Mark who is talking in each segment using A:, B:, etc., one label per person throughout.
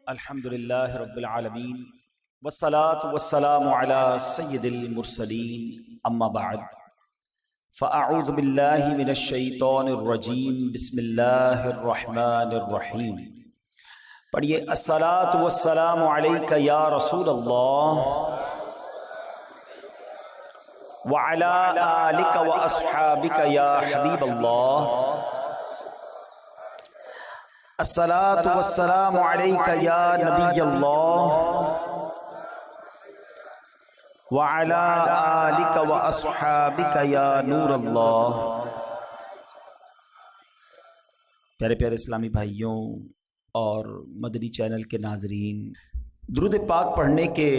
A: الحمدللہ رب العالمین والصلاة والسلام علی سید المرسلین اما بعد فاعوذ باللہ من الشیطان الرجیم بسم اللہ الرحمن الرحیم. پڑھیے الصلاة والسلام علیک یا رسول اللہ وعلی آلک واصحابک یا حبیب اللہ. الصلاۃ والسلام علیک یا نبی اللہ وعلی آلک واصحابک یا نور اللہ. پیارے پیارے اسلامی بھائیوں اور مدنی چینل کے ناظرین، درود پاک پڑھنے کے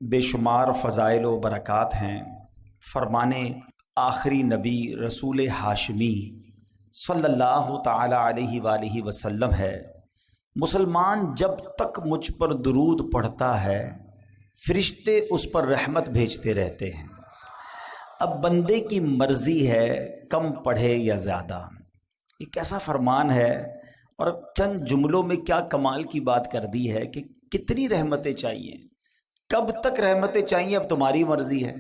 A: بے شمار فضائل و برکات ہیں. فرمانے آخری نبی رسول ہاشمی صلی اللہ تعالی علیہ وآلہ وسلم ہے، مسلمان جب تک مجھ پر درود پڑھتا ہے فرشتے اس پر رحمت بھیجتے رہتے ہیں. اب بندے کی مرضی ہے کم پڑھے یا زیادہ. یہ کیسا فرمان ہے اور چند جملوں میں کیا کمال کی بات کر دی ہے کہ کتنی رحمتیں چاہیے، کب تک رحمتیں چاہیے اب تمہاری مرضی ہے.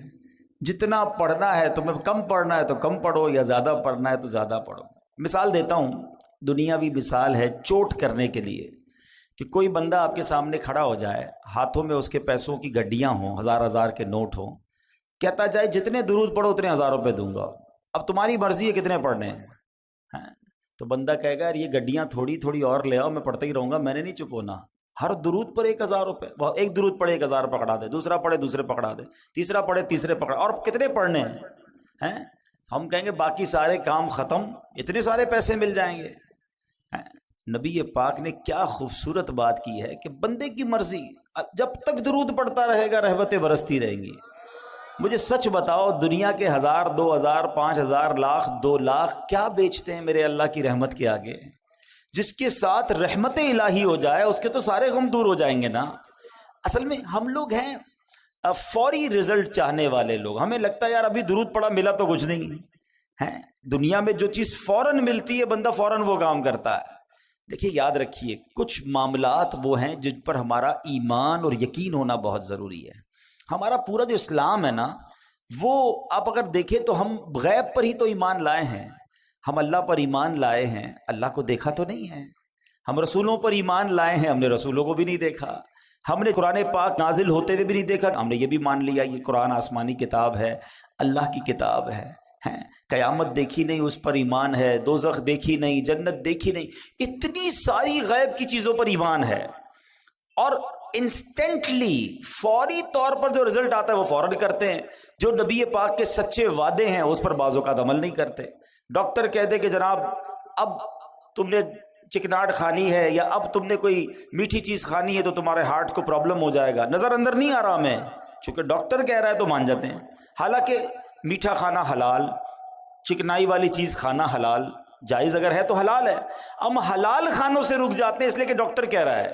A: جتنا پڑھنا ہے تمہیں کم پڑھنا ہے تو کم پڑھو، یا زیادہ پڑھنا ہے تو زیادہ پڑھو. مثال دیتا ہوں، دنیاوی مثال ہے چوٹ کرنے کے لیے، کہ کوئی بندہ آپ کے سامنے کھڑا ہو جائے، ہاتھوں میں اس کے پیسوں کی گڈیاں ہوں، ہزار ہزار کے نوٹ ہوں، کہتا جائے جتنے درود پڑھو اتنے 1000 روپے دوں گا. اب تمہاری مرضی ہے کتنے پڑھنے ہیں. تو بندہ کہے گا یہ گڈیاں تھوڑی تھوڑی اور لے آؤ، میں پڑھتا ہی رہوں گا، میں نے نہیں چپ ہونا. ہر درود پر 1000 روپے. وہ ایک درود پڑھے 1000 پکڑا دے، دوسرا پڑھے دوسرے پکڑا دے، تیسرا پڑھے تیسرے پکڑا. اور کتنے پڑھنے ہیں؟ ہم کہیں گے باقی سارے کام ختم، اتنے سارے پیسے مل جائیں گے. نبی پاک نے کیا خوبصورت بات کی ہے کہ بندے کی مرضی، جب تک درود پڑھتا رہے گا رحمتیں برستی رہیں گی. مجھے سچ بتاؤ، دنیا کے 1000 2000 5000 لاکھ 2 لاکھ کیا بیچتے ہیں میرے اللہ کی رحمت کے آگے؟ جس کے ساتھ رحمت الہی ہو جائے اس کے تو سارے غم دور ہو جائیں گے نا. اصل میں ہم لوگ ہیں فوری رزلٹ چاہنے والے لوگ. ہمیں لگتا ہے یار ابھی درود پڑھا ملا تو کچھ نہیں ہے. دنیا میں جو چیز فوراً ملتی ہے بندہ فوراً وہ کام کرتا ہے. دیکھیے یاد رکھیے، کچھ معاملات وہ ہیں جن پر ہمارا ایمان اور یقین ہونا بہت ضروری ہے. ہمارا پورا جو اسلام ہے نا، وہ آپ اگر دیکھیں تو ہم غیب پر ہی تو ایمان لائے ہیں. ہم اللہ پر ایمان لائے ہیں، اللہ کو دیکھا تو نہیں ہے. ہم رسولوں پر ایمان لائے ہیں، ہم نے رسولوں کو بھی نہیں دیکھا. ہم نے قرآن پاک نازل ہوتے ہوئے بھی نہیں دیکھا، ہم نے یہ بھی مان لیا یہ قرآن آسمانی کتاب ہے، اللہ کی کتاب ہے. قیامت دیکھی نہیں اس پر ایمان ہے، دوزخ دیکھی نہیں، جنت دیکھی نہیں، اتنی ساری غیب کی چیزوں پر ایمان ہے. اور انسٹنٹلی فوری طور پر جو رزلٹ آتا ہے وہ فوراً کرتے ہیں. جو نبی پاک کے سچے وعدے ہیں اس پر بعض اوقات عمل نہیں کرتے. ڈاکٹر کہتے کہ جناب اب تم نے چکناٹ کھانی ہے یا اب تم نے کوئی میٹھی چیز کھانی ہے تو تمہارے ہارٹ کو پرابلم ہو جائے گا. نظر اندر نہیں آ رہا ہمیں، چونکہ ڈاکٹر کہہ رہا ہے تو مان جاتے ہیں. حالانکہ میٹھا کھانا حلال، چکنائی والی چیز کھانا حلال، جائز اگر ہے تو حلال ہے. ہم حلال کھانوں سے رک جاتے ہیں اس لیے کہ ڈاکٹر کہہ رہا ہے،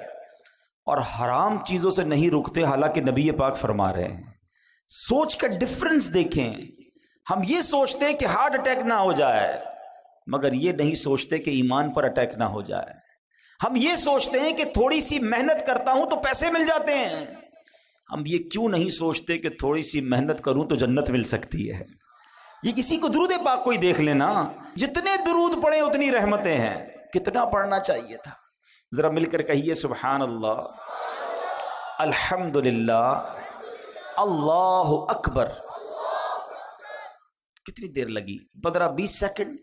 A: اور حرام چیزوں سے نہیں رکتے حالانکہ نبی پاک فرما رہے ہیں. سوچ کا ڈفرنس دیکھیں. ہم یہ سوچتے ہیں کہ ہارٹ اٹیک نہ ہو جائے، مگر یہ نہیں سوچتے کہ ایمان پر اٹیک نہ ہو جائے. ہم یہ سوچتے ہیں کہ تھوڑی سی محنت کرتا ہوں تو پیسے مل جاتے ہیں. ہم یہ کیوں نہیں سوچتے کہ تھوڑی سی محنت کروں تو جنت مل سکتی ہے. یہ کسی کو درود پاک کوئی دیکھ لینا، جتنے درود پڑھیں اتنی رحمتیں ہیں. کتنا پڑھنا چاہیے تھا؟ ذرا مل کر کہیے سبحان اللہ، الحمدللہ، اللہ اکبر. کتنی دیر لگی؟ 15-20 سیکنڈ.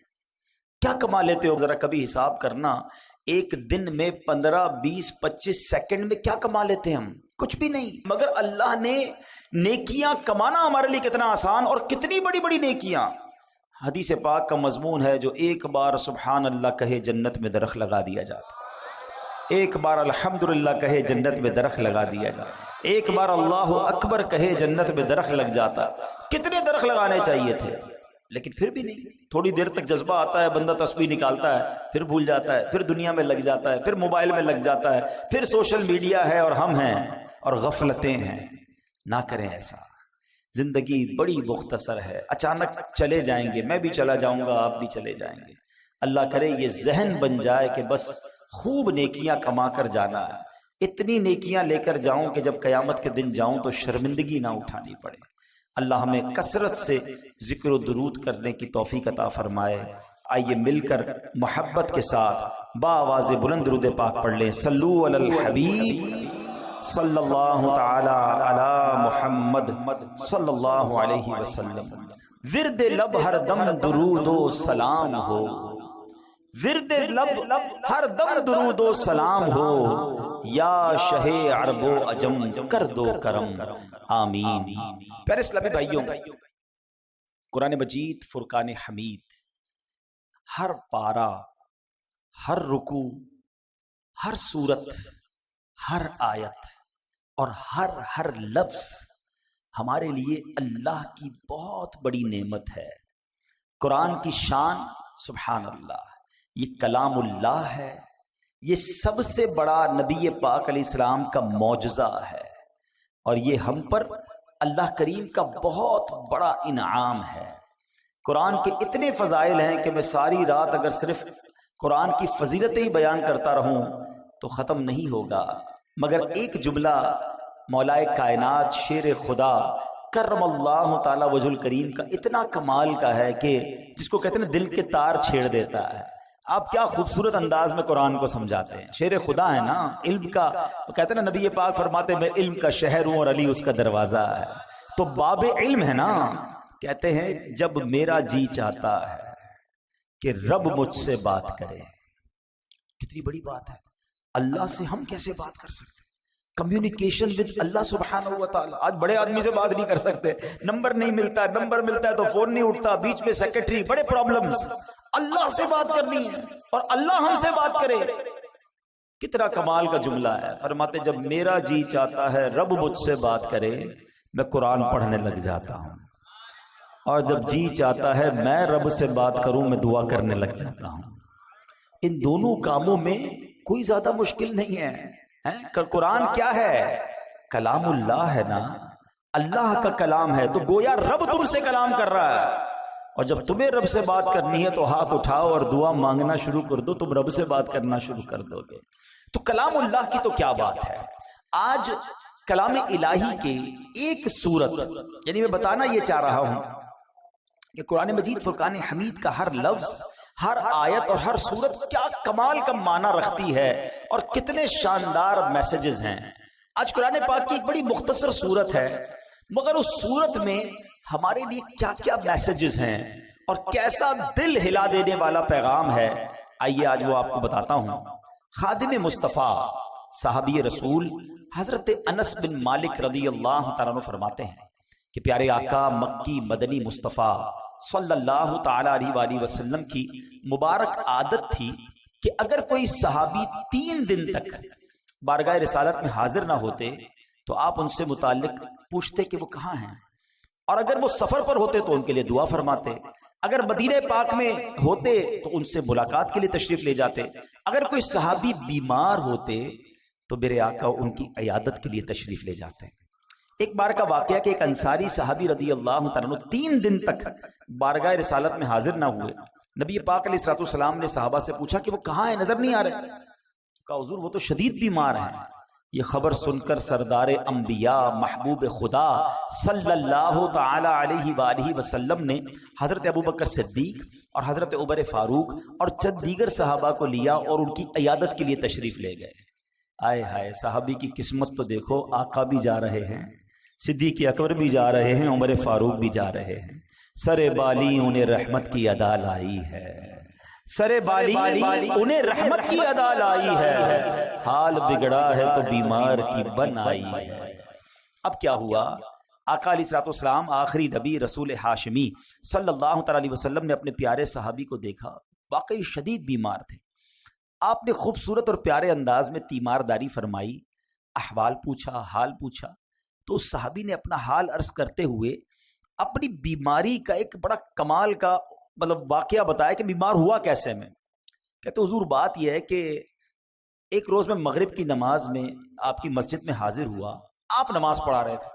A: کیا کما لیتے ہو؟ ذرا کبھی حساب کرنا، ایک دن میں 15-20-25 سیکنڈ میں کیا کما لیتے ہیں ہم؟ کچھ بھی نہیں. مگر اللہ نے نیکیاں کمانا ہمارے لیے کتنا آسان، اور کتنی بڑی بڑی نیکیاں. حدیث پاک کا مضمون ہے جو ایک بار سبحان اللہ کہے جنت میں درخت لگا دیا جاتا، ایک بار الحمدللہ کہے جنت میں درخت لگا دیا جاتا، ایک بار اللہ اکبر کہے جنت میں درخت لگ جاتا. کتنے درخت لگانے چاہیے تھے، لیکن پھر بھی نہیں. تھوڑی دیر تک جذبہ آتا ہے، بندہ تسبیح نکالتا ہے، پھر بھول جاتا ہے، پھر دنیا میں لگ جاتا ہے، پھر موبائل میں لگ جاتا ہے، پھر سوشل میڈیا ہے اور ہم ہیں اور غفلتیں ہیں. نہ کریں ایسا. زندگی بڑی مختصر ہے، اچانک چلے جائیں گے، میں بھی چلا جاؤں گا، آپ بھی چلے جائیں گے. اللہ کرے یہ ذہن بن جائے کہ بس خوب نیکیاں کما کر جانا ہے. اتنی نیکیاں لے کر جاؤں کہ جب قیامت کے دن جاؤں تو شرمندگی نہ اٹھانی پڑے۔ اللہ ہمیں کثرت سے ذکر و درود کرنے کی توفیق عطا فرمائے۔ آئیے مل کر محبت کے ساتھ بآواز بلند درود پاک پڑھ لیں۔ صلو علی الحبیب صلی اللہ تعالی علی محمد صلی اللہ علیہ وسلم۔ ورد لب ہر دم درود و سلام ہو، ورد لب ہر دم درود و سلام ہو، یا شہ عرب و عجم کر دو کرم آمین۔ پیارے اسلامی بھائیوں، قرآن مجید فرقان حمید ہر پارہ، ہر رکوع، ہر سورت، ہر آیت اور ہر لفظ ہمارے لیے اللہ کی بہت بڑی نعمت ہے۔ قرآن کی شان سبحان اللہ، یہ کلام اللہ ہے، یہ سب سے بڑا نبی پاک علیہ السلام کا معجزہ ہے، اور یہ ہم پر اللہ کریم کا بہت بڑا انعام ہے۔ قرآن کے اتنے فضائل ہیں کہ میں ساری رات اگر صرف قرآن کی فضیلتیں ہی بیان کرتا رہوں تو ختم نہیں ہوگا، مگر ایک جملہ مولائے کائنات شیر خدا کرم اللہ تعالی وجہ الکریم کا اتنا کمال کا ہے کہ جس کو کہتے ہیں دل کے تار چھیڑ دیتا ہے۔ آپ کیا خوبصورت انداز میں قرآن کو سمجھاتے ہیں، شیر خدا ہے نا، علم کا، وہ کہتے ہیں نا نبی پاک فرماتے ہیں میں علم کا شہر ہوں اور علی اس کا دروازہ ہے، تو باب علم ہے نا۔ کہتے ہیں جب میرا جی چاہتا ہے کہ رب مجھ سے بات کرے، کتنی بڑی بات ہے، اللہ سے ہم کیسے بات کر سکتے ہیں؟ کمیونیکیشن ود اللہ سبحانہ و تعالی۔ آج بڑے آدمی سے بات نہیں کر سکتے، نمبر نہیں ملتا، نمبر ملتا ہے تو فون نہیں اٹھتا، بیچ میں سیکرٹری، بڑے پرابلمز۔ اللہ سے بات کرنی ہے اور اللہ ہم سے بات کرے، کتنا کمال کا جملہ ہے۔ فرماتے جب میرا جی چاہتا ہے رب مجھ سے بات کرے، میں قرآن پڑھنے لگ جاتا ہوں، اور جب جی چاہتا ہے میں رب سے بات کروں، میں دعا کرنے لگ جاتا ہوں۔ ان دونوں کاموں میں کوئی زیادہ مشکل نہیں ہے۔ قرآن کیا ہے؟ کلام اللہ ہے نا، اللہ کا کلام ہے، تو گویا رب تم سے کلام کر رہا ہے، اور جب تمہیں رب سے بات کرنی ہے تو ہاتھ اٹھاؤ اور دعا مانگنا شروع کر دو، تم رب سے بات کرنا شروع کر دو گے۔ تو کلام اللہ کی تو کیا بات ہے۔ آج کلام الہی کے ایک سورت، یعنی میں بتانا یہ چاہ رہا ہوں کہ قرآن مجید فرقان حمید کا ہر لفظ، ہر آیت اور ہر سورت کیا کمال کا معنی رکھتی ہے اور کتنے شاندار میسیجز ہیں۔ آج قرآن پاک کی ایک بڑی مختصر سورت ہے، مگر اس سورت میں ہمارے لیے کیا کیا میسیجز ہیں اور کیسا دل ہلا دینے والا پیغام ہے، آئیے آج وہ آپ کو بتاتا ہوں۔ خادم مصطفیٰ صحابی رسول حضرت انس بن مالک رضی اللہ تعالیٰ عنہ فرماتے ہیں کہ پیارے آقا مکی مدنی مصطفیٰ صلی اللہ تعالی علیہ وآلہ وسلم کی مبارک عادت تھی کہ اگر کوئی صحابی 3 دن تک بارگاہ رسالت میں حاضر نہ ہوتے تو آپ ان سے متعلق پوچھتے کہ وہ کہاں ہیں، اور اگر وہ سفر پر ہوتے تو ان کے لیے دعا فرماتے، اگر مدینہ پاک میں ہوتے تو ان سے ملاقات کے لیے تشریف لے جاتے، اگر کوئی صحابی بیمار ہوتے تو میرے آقا ان کی عیادت کے لیے تشریف لے جاتے۔ ایک بار کا واقعہ کہ ایک انصاری صحابی رضی اللہ تعالیٰ 3 دن تک بارگاہ رسالت میں حاضر نہ ہوئے۔ نبی پاک علیہ الصلوۃ والسلام نے صحابہ سے پوچھا کہ وہ کہاں ہیں، نظر نہیں آ رہے۔ کہا حضور وہ تو شدید بیمار ہیں۔ یہ خبر سن کر سردار انبیاء محبوب خدا صلی اللہ تعالی علیہ وآلہ وسلم نے حضرت ابوبکر صدیق اور حضرت عمر فاروق اور چند دیگر صحابہ کو لیا اور ان کی عیادت کے لیے تشریف لے گئے۔ آئے ہائے، صحابی کی قسمت تو دیکھو، آقا بھی جا رہے ہیں، صدیق اکبر بھی جا رہے ہیں، عمر فاروق بھی جا رہے ہیں، سر بالی انہیں رحمت کی ادا لائی ہے، سر بالی انہیں رحمت کی ادا لائی ہے، حال بگڑا ہے تو بیمار کی بن آئی ہے۔ اب کیا ہوا؟ آقا علیہ الصلوۃ والسلام آخری نبی رسول ہاشمی صلی اللہ تعالی علیہ وسلم نے اپنے پیارے صحابی کو دیکھا، واقعی شدید بیمار تھے۔ آپ نے خوبصورت اور پیارے انداز میں تیمارداری فرمائی، احوال پوچھا، حال پوچھا، تو اس صحابی نے اپنا حال عرض کرتے ہوئے اپنی بیماری کا ایک بڑا کمال کا واقعہ بتایا کہ بیمار ہوا کیسے میں۔ کہتے حضور بات یہ ہے کہ ایک روز میں مغرب کی نماز میں آپ کی مسجد میں حاضر ہوا، آپ نماز پڑھا رہے تھے،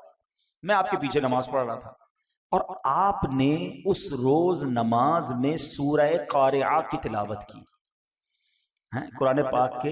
A: میں آپ کے پیچھے نماز پڑھ رہا تھا، اور آپ نے اس روز نماز میں سورہ قارعہ کی تلاوت کی، قرآن پاک کے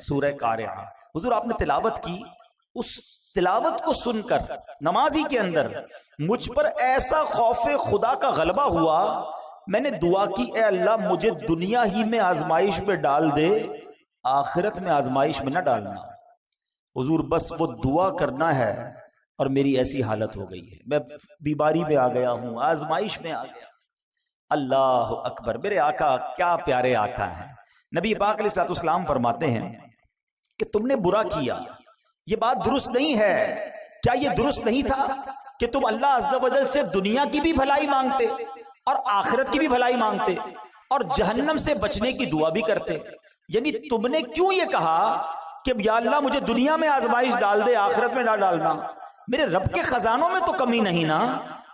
A: سورہ قارعہ۔ حضور آپ نے تلاوت کی، اس تلاوت کو سن کر نمازی کے اندر مجھ پر ایسا خوف خدا کا غلبہ ہوا، میں نے دعا کی اے اللہ مجھے دنیا ہی میں آزمائش میں ڈال دے، آخرت میں آزمائش میں نہ ڈالنا۔ حضور بس وہ دعا کرنا ہے اور میری ایسی حالت ہو گئی ہے، میں بیماری میں آ گیا ہوں، آزمائش میں آ گیا۔ اللہ اکبر، میرے آقا کیا پیارے آقا ہیں۔ نبی پاک علیہ الصلوۃ والسلام فرماتے ہیں کہ تم نے برا کیا، یہ بات درست نہیں ہے۔ کیا یہ درست نہیں تھا کہ تم اللہ عز و جل سے دنیا کی بھی بھلائی مانگتے اور آخرت کی بھی بھلائی مانگتے اور جہنم سے بچنے کی دعا بھی کرتے؟ یعنی تم نے کیوں یہ کہا کہ یا اللہ مجھے دنیا میں آزمائش ڈال دے، آخرت میں نہ ڈالنا؟ میرے رب کے خزانوں میں تو کمی نہیں نا،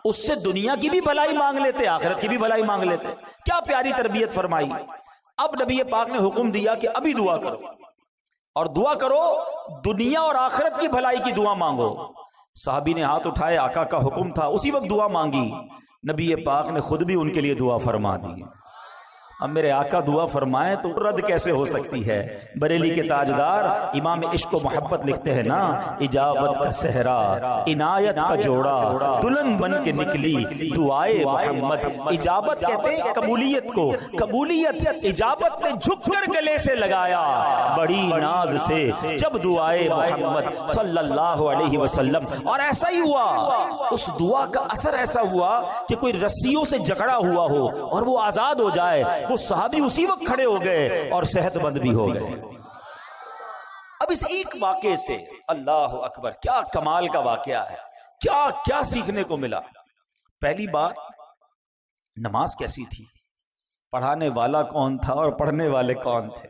A: اس سے دنیا کی بھی بھلائی مانگ لیتے، آخرت کی بھی بھلائی مانگ لیتے۔ کیا پیاری تربیت فرمائی۔ اب نبی پاک نے حکم دیا کہ ابھی دعا کرو، اور دعا کرو دنیا اور آخرت کی بھلائی کی دعا مانگو۔ صحابی نے ہاتھ اٹھائے، آقا کا حکم تھا، اسی وقت دعا مانگی۔ نبی پاک نے خود بھی ان کے لیے دعا فرما دی۔ اب میرے آقا دعا فرمائیں تو رد کیسے ہو سکتی ہے؟ بریلی کے تاجدار امام عشق و محبت لکھتے ہیں نا، اجابت کا صحرا عنایت کا جوڑا دلہن بن کے نکلی دعائے محمد۔ اجابت کہتے ہیں قبولیت کو، قبولیت اجابت نے جھک کر گلے سے لگایا بڑی ناز سے جب دعائے محمد صلی اللہ علیہ وسلم۔ اور ایسا ہی ہوا، اس دعا کا اثر ایسا ہوا کہ کوئی رسیوں سے جکڑا ہوا ہو اور وہ آزاد ہو جائے، وہ صحابی اسی وقت کھڑے ہو گئے اور صحت مند بھی ہو گئے۔ اب اس ایک واقعے سے اللہ اکبر کیا کمال کا واقعہ ہے، کیا کیا سیکھنے کو ملا۔ پہلی بات، نماز کیسی تھی، پڑھانے والا کون تھا اور پڑھنے والے کون تھے۔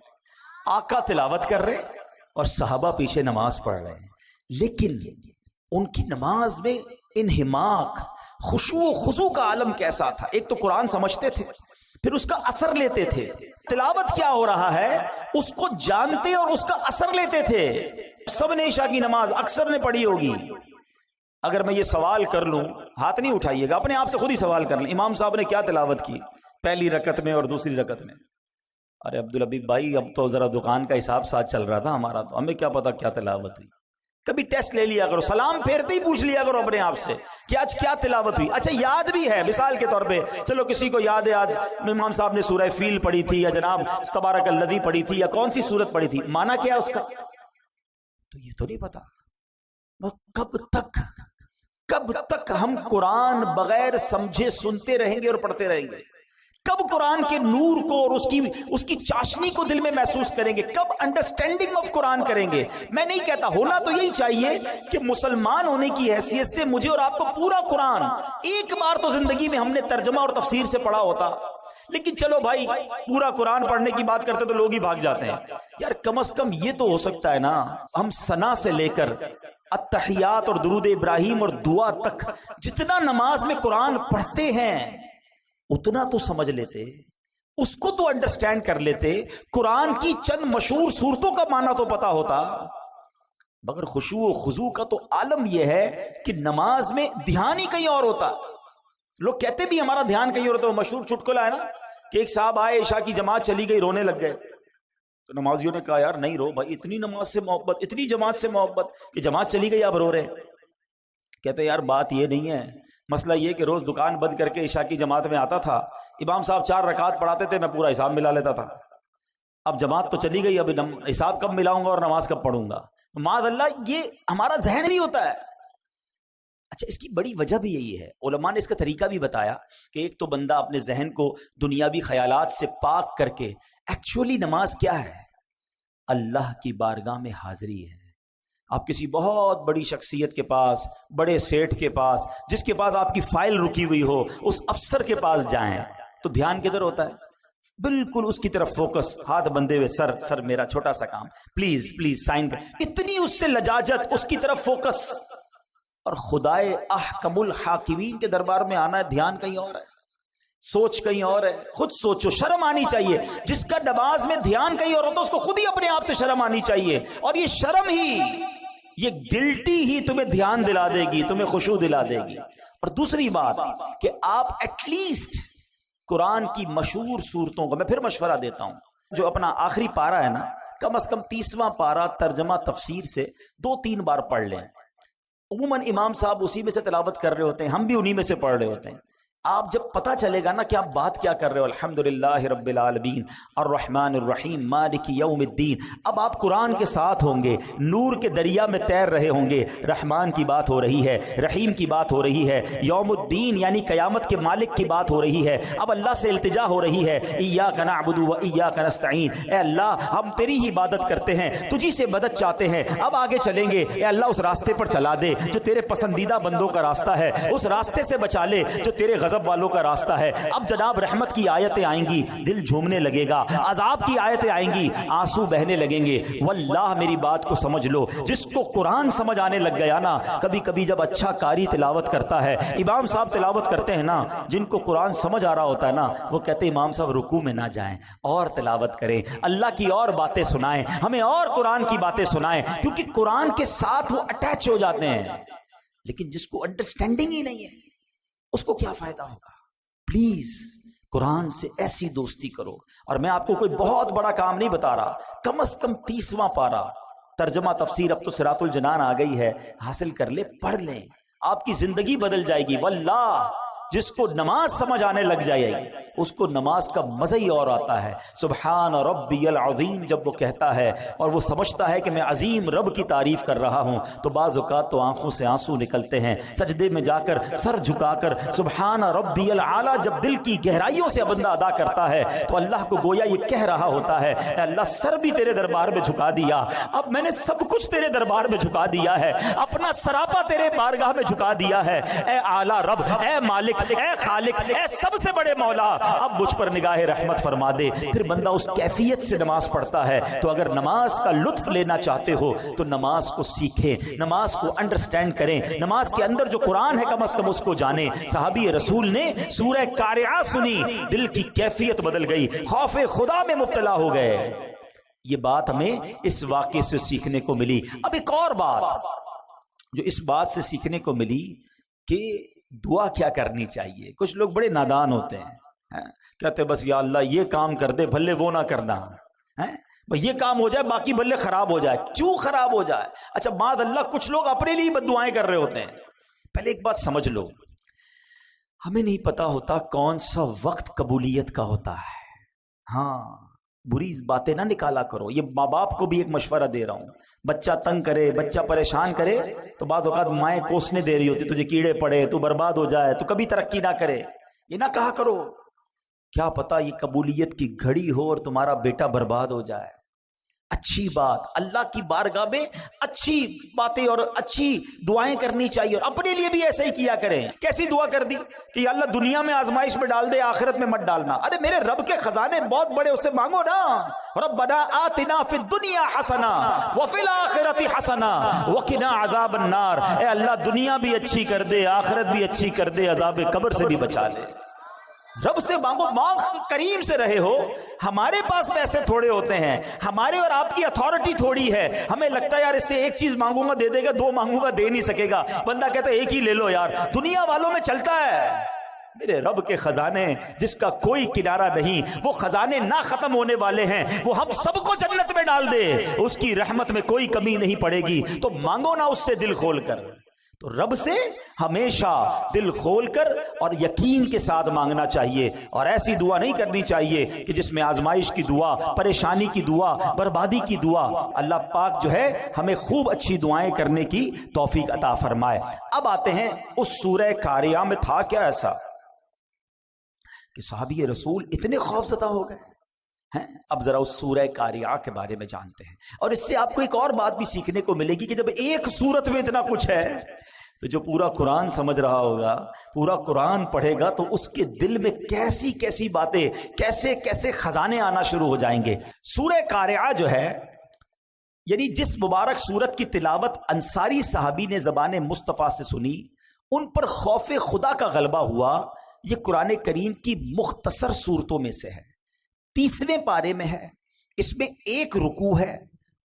A: آقا تلاوت کر رہے اور صحابہ پیچھے نماز پڑھ رہے ہیں، لیکن ان کی نماز میں انہماک، خشوع و خضوع کا عالم کیسا تھا۔ ایک تو قرآن سمجھتے تھے، پھر اس کا اثر لیتے تھے، تلاوت کیا ہو رہا ہے اس کو جانتے اور اس کا اثر لیتے تھے۔ سب نے عشاء کی نماز اکثر نے پڑھی ہوگی۔ اگر میں یہ سوال کر لوں، ہاتھ نہیں اٹھائیے گا، اپنے آپ سے خود ہی سوال کر لیں، امام صاحب نے کیا تلاوت کی پہلی رکعت میں اور دوسری رکعت میں؟ ارے عبدالحبیب بھائی اب تو ذرا دکان کا حساب ساتھ چل رہا تھا ہمارا، تو ہمیں کیا پتا کیا تلاوت ہوئی۔ کبھی ٹیسٹ لے لیا کرو، سلام پھیرتے ہی پوچھ لیا کرو اپنے آپ سے کہ آج کیا تلاوت ہوئی۔ اچھا یاد بھی ہے، مثال کے طور پہ چلو کسی کو یاد ہے آج امام صاحب نے سورہ فیل پڑھی تھی یا جناب تبارک الذی پڑھی تھی یا کون سی سورت پڑھی تھی، معنی کیا اس کا تو یہ تو نہیں پتا۔ کب تک ہم قرآن بغیر سمجھے سنتے رہیں گے اور پڑھتے رہیں گے؟ کب قرآن کے نور کو اور اس کی چاشنی کو دل میں محسوس کریں گے؟ کب انڈرسٹینڈنگ آف قرآن کریں گے؟ میں نہیں کہتا، ہونا تو یہی چاہیے کہ مسلمان ہونے کی حیثیت سے مجھے اور آپ کو پورا قرآن ایک بار تو زندگی میں ہم نے ترجمہ اور تفسیر سے پڑھا ہوتا۔ لیکن چلو بھائی پورا قرآن پڑھنے کی بات کرتے تو لوگ ہی بھاگ جاتے ہیں۔ یار کم از کم یہ تو ہو سکتا ہے نا، ہم ثنا سے لے کر التحیات اور درود ابراہیم اور دعا تک جتنا نماز میں قرآن پڑھتے ہیں اتنا تو سمجھ لیتے، اس کو تو انڈرسٹینڈ کر لیتے، قرآن کی چند مشہور صورتوں کا معنی تو پتا ہوتا۔ مگر خشوع و خضوع کا تو عالم یہ ہے کہ نماز میں دھیان ہی کہیں اور ہوتا۔ لوگ کہتے بھی ہمارا دھیان کہیں اور ہوتا۔ وہ مشہور چٹکلا ہے نا کہ ایک صاحب آئے، عشاء کی جماعت چلی گئی، رونے لگ گئے، تو نمازیوں نے کہا یار نہیں رو بھائی، اتنی نماز سے محبت، اتنی جماعت سے محبت کہ جماعت چلی گئی آپ رو رہے۔ کہتے یار بات یہ نہیں ہے، مسئلہ یہ کہ روز دکان بند کر کے عشاء کی جماعت میں آتا تھا، امام صاحب 4 رکعت پڑھاتے تھے، میں پورا حساب ملا لیتا تھا۔ اب جماعت تو چلی گئی، اب حساب کب ملاؤں گا اور نماز کب پڑھوں گا؟ معاذ اللہ، یہ ہمارا ذہن نہیں ہوتا ہے۔ اچھا اس کی بڑی وجہ بھی یہی ہے، علماء نے اس کا طریقہ بھی بتایا کہ ایک تو بندہ اپنے ذہن کو دنیاوی خیالات سے پاک کر کے، ایکچولی نماز کیا ہے؟ اللہ کی بارگاہ میں حاضری ہے۔ آپ کسی بہت بڑی شخصیت کے پاس، بڑے سیٹھ کے پاس، جس کے پاس آپ کی فائل رکی ہوئی ہو، اس افسر کے پاس جائیں تو دھیان کدھر ہوتا ہے؟ بالکل اس کی طرف فوکس، ہاتھ بندے ہوئے، سر میرا چھوٹا سا کام، پلیز سائن کر، اتنی اس سے لجاجت، اس کی طرف فوکس۔ اور خدائے احکم الحاکمین کے دربار میں آنا ہے، دھیان کہیں اور ہے، سوچ کہیں اور ہے۔ خود سوچو، شرم آنی چاہیے۔ جس کا نماز میں دھیان کہیں اور ہوتا اس کو خود ہی اپنے آپ سے شرم آنی چاہیے، اور یہ شرم ہی، یہ گلٹی ہی تمہیں دھیان دلا دے گی، تمہیں خشوع دلا دے گی۔ اور دوسری بات کہ آپ ایٹ لیسٹ قرآن کی مشہور صورتوں کو، میں پھر مشورہ دیتا ہوں، جو اپنا آخری پارہ ہے نا، کم از کم 30واں پارہ ترجمہ تفسیر سے 2-3 بار پڑھ لیں۔ عموماً امام صاحب اسی میں سے تلاوت کر رہے ہوتے ہیں، ہم بھی انہی میں سے پڑھ رہے ہوتے ہیں۔ آپ جب پتہ چلے گا نا کہ آپ بات کیا کر رہے ہو، الحمدللہ رب العالمین الرحمن الرحیم مالک یوم الدین، اب آپ قرآن کے ساتھ ہوں گے، نور کے دریا میں تیر رہے ہوں گے، رحمان کی بات ہو رہی ہے، رحیم کی بات ہو رہی ہے، یوم الدین یعنی قیامت کے مالک کی بات ہو رہی ہے، اب اللہ سے التجا ہو رہی ہے، ایاک نعبد و ایاک نستعین، اے اللہ ہم تیری ہی عبادت کرتے ہیں، تجھی سے مدد چاہتے ہیں، اب آگے چلیں گے، اے اللہ اس راستے پر چلا دے جو تیرے پسندیدہ بندوں کا راستہ ہے، اس راستے سے بچا لے جو تیرے غضب والوں کا راستہ ہے۔ اب جناب رحمت کی آیتیں آئیں گی، دل جھومنے لگے گا، عذاب کی آیتیں آئیں گی، آنسو بہنے لگیں گے۔ واللہ میری بات کو سمجھ لو، جس کو قرآن سمجھ آنے لگ گیا نا، کبھی کبھی جب اچھا قاری تلاوت کرتا ہے، امام صاحب تلاوت کرتے ہیں نا، جن کو قرآن سمجھ آ رہا ہوتا ہے نا، وہ کہتے ہیں امام صاحب رکوع میں نہ جائیں، اور تلاوت کریں، اللہ کی اور باتیں سنائیں، ہمیں اور قرآن کی باتیں سنائیں، کیونکہ قرآن کے ساتھ وہ اٹیچ ہو جاتے ہیں۔ لیکن جس کو انڈرسٹینڈنگ ہی نہیں ہے، اس کو کیا فائدہ ہوگا؟ پلیز قرآن سے ایسی دوستی کرو۔ اور میں آپ کو کوئی بہت بڑا کام نہیں بتا رہا، کم از کم 30واں پارہ ترجمہ تفسیر، اب تو صراط الجنان آ گئی ہے، حاصل کر لے، پڑھ لیں، آپ کی زندگی بدل جائے گی۔ واللہ جس کو نماز سمجھ آنے لگ جائے گی، اس کو نماز کا مزہ ہی اور آتا ہے۔ سبحان ربی العظیم جب وہ کہتا ہے اور وہ سمجھتا ہے کہ میں عظیم رب کی تعریف کر رہا ہوں، تو بعض اوقات تو آنکھوں سے آنسو نکلتے ہیں۔ سجدے میں جا کر سر جھکا کر سبحان ربی العالی جب دل کی گہرائیوں سے بندہ ادا کرتا ہے، تو اللہ کو گویا یہ کہہ رہا ہوتا ہے، اے اللہ سر بھی تیرے دربار میں جھکا دیا، اب میں نے سب کچھ تیرے دربار میں جھکا دیا ہے، اپنا سراپا تیرے بارگاہ میں جھکا دیا ہے، اے اعلیٰ رب، اے مالک، اے خالق، اے سب سے بڑے مولا، اب مجھ پر نگاہ رحمت فرما دے۔ پھر بندہ اس کیفیت سے نماز پڑھتا ہے۔ تو اگر نماز کا لطف لینا چاہتے ہو تو نماز کو سیکھیں، نماز کو انڈرسٹینڈ کریں، نماز کے اندر جو قرآن ہے کم از کم اس کو جانیں۔ صحابی رسول نے سورہ قارعہ سنی، دل کی کیفیت بدل گئی، خوف خدا میں مبتلا ہو گئے۔ یہ بات ہمیں اس واقعے سے سیکھنے کو ملی۔ اب ایک اور بات جو اس بات سے سیکھنے کو ملی کہ دعا کیا کرنی چاہیے۔ کچھ لوگ بڑے نادان ہوتے ہیں، کہتے بس یا اللہ یہ کام کر دے بھلے وہ نہ کرنا، یہ کام ہو جائے باقی بھلے خراب ہو جائے۔ کیوں خراب ہو جائے؟ اچھا معاذ اللہ کچھ لوگ اپنے لیے بد دعائیں کر رہے ہوتے ہیں۔ پہلے ایک بات سمجھ لو، ہمیں نہیں پتا ہوتا کون سا وقت قبولیت کا ہوتا ہے۔ ہاں بری باتیں نہ نکالا کرو، یہ ماں باپ کو بھی ایک مشورہ دے رہا ہوں۔ بچہ تنگ کرے، بچہ پریشان کرے تو بعض اوقات مائیں کوسنے دے رہی ہوتی، تجھے کیڑے پڑے، تو برباد ہو جائے، تو کبھی ترقی نہ کرے، یہ نہ کہا کرو۔ کیا پتا یہ قبولیت کی گھڑی ہو اور تمہارا بیٹا برباد ہو جائے۔ اچھی بات، اللہ کی بارگاہ میں اچھی باتیں اور اچھی دعائیں کرنی چاہیے، اور اپنے لیے بھی ایسے ہی کیا کریں۔ کیسی دعا کر دی کہ یا اللہ دنیا میں آزمائش میں ڈال دے، آخرت میں مت ڈالنا۔ ارے میرے رب کے خزانے بہت بڑے، اس سے مانگو نا، ربنا آتنا فی الدنیا حسنہ وفی الآخرۃ حسنہ وقنا عذاب النار، اے اللہ دنیا بھی اچھی کر دے، آخرت بھی اچھی کر دے، عذاب قبر سے بھی بچا لے۔ رب سے مانگو، مانگ کریم سے رہے ہو۔ ہمارے پاس پیسے تھوڑے ہوتے ہیں، ہمارے اور آپ کی اتھارٹی تھوڑی ہے، ہمیں لگتا ہے یار اس سے ایک چیز مانگوں گا دے دے گا، دو مانگوں گا دے نہیں سکے گا، بندہ کہتا ہے ایک ہی لے لو یار۔ دنیا والوں میں چلتا ہے، میرے رب کے خزانے جس کا کوئی کنارہ نہیں، وہ خزانے نہ ختم ہونے والے ہیں، وہ ہم سب کو جنت میں ڈال دے، اس کی رحمت میں کوئی کمی نہیں پڑے گی۔ تو مانگو نا اس سے دل کھول کر، تو رب سے ہمیشہ دل کھول کر اور یقین کے ساتھ مانگنا چاہیے، اور ایسی دعا نہیں کرنی چاہیے کہ جس میں آزمائش کی دعا، پریشانی کی دعا، بربادی کی دعا۔ اللہ پاک جو ہے ہمیں خوب اچھی دعائیں کرنے کی توفیق عطا فرمائے۔ اب آتے ہیں اس سورہ قاریہ میں تھا کیا ایسا کہ صحابی رسول اتنے خوف زدہ ہو گئے ہیں؟ اب ذرا اس سورہ قاریہ کے بارے میں جانتے ہیں، اور اس سے آپ کو ایک اور بات بھی سیکھنے کو ملے گی کہ جب ایک سورت میں اتنا کچھ ہے تو جو پورا قرآن سمجھ رہا ہوگا، پورا قرآن پڑھے گا، تو اس کے دل میں کیسی کیسی باتیں، کیسے کیسے خزانے آنا شروع ہو جائیں گے۔ سورہ قاریہ جو ہے، یعنی جس مبارک سورت کی تلاوت انصاری صحابی نے زبان مصطفیٰ سے سنی، ان پر خوف خدا کا غلبہ ہوا۔ یہ قرآن کریم کی مختصر صورتوں میں سے ہے، 30ویں پارے میں ہے، اس میں 1 رکوع ہے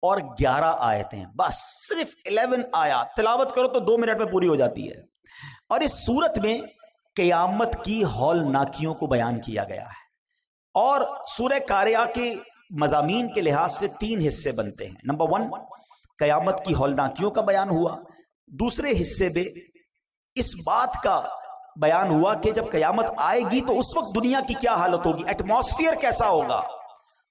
A: اور 11 آیتیں، بس صرف 11 آیات تلاوت کرو تو 2 منٹ میں پوری ہو جاتی ہے۔ اور اس سورت میں قیامت کی ہولناکیوں کو بیان کیا گیا ہے، اور سورہ قاریہ کے مضامین کے لحاظ سے 3 حصے بنتے ہیں۔ نمبر 1 قیامت کی ہولناکیوں کا بیان ہوا، دوسرے حصے میں اس بات کا بیان ہوا کہ جب قیامت آئے گی تو اس وقت دنیا کی کیا حالت ہوگی، ایٹماسفیئر کیسا ہوگا،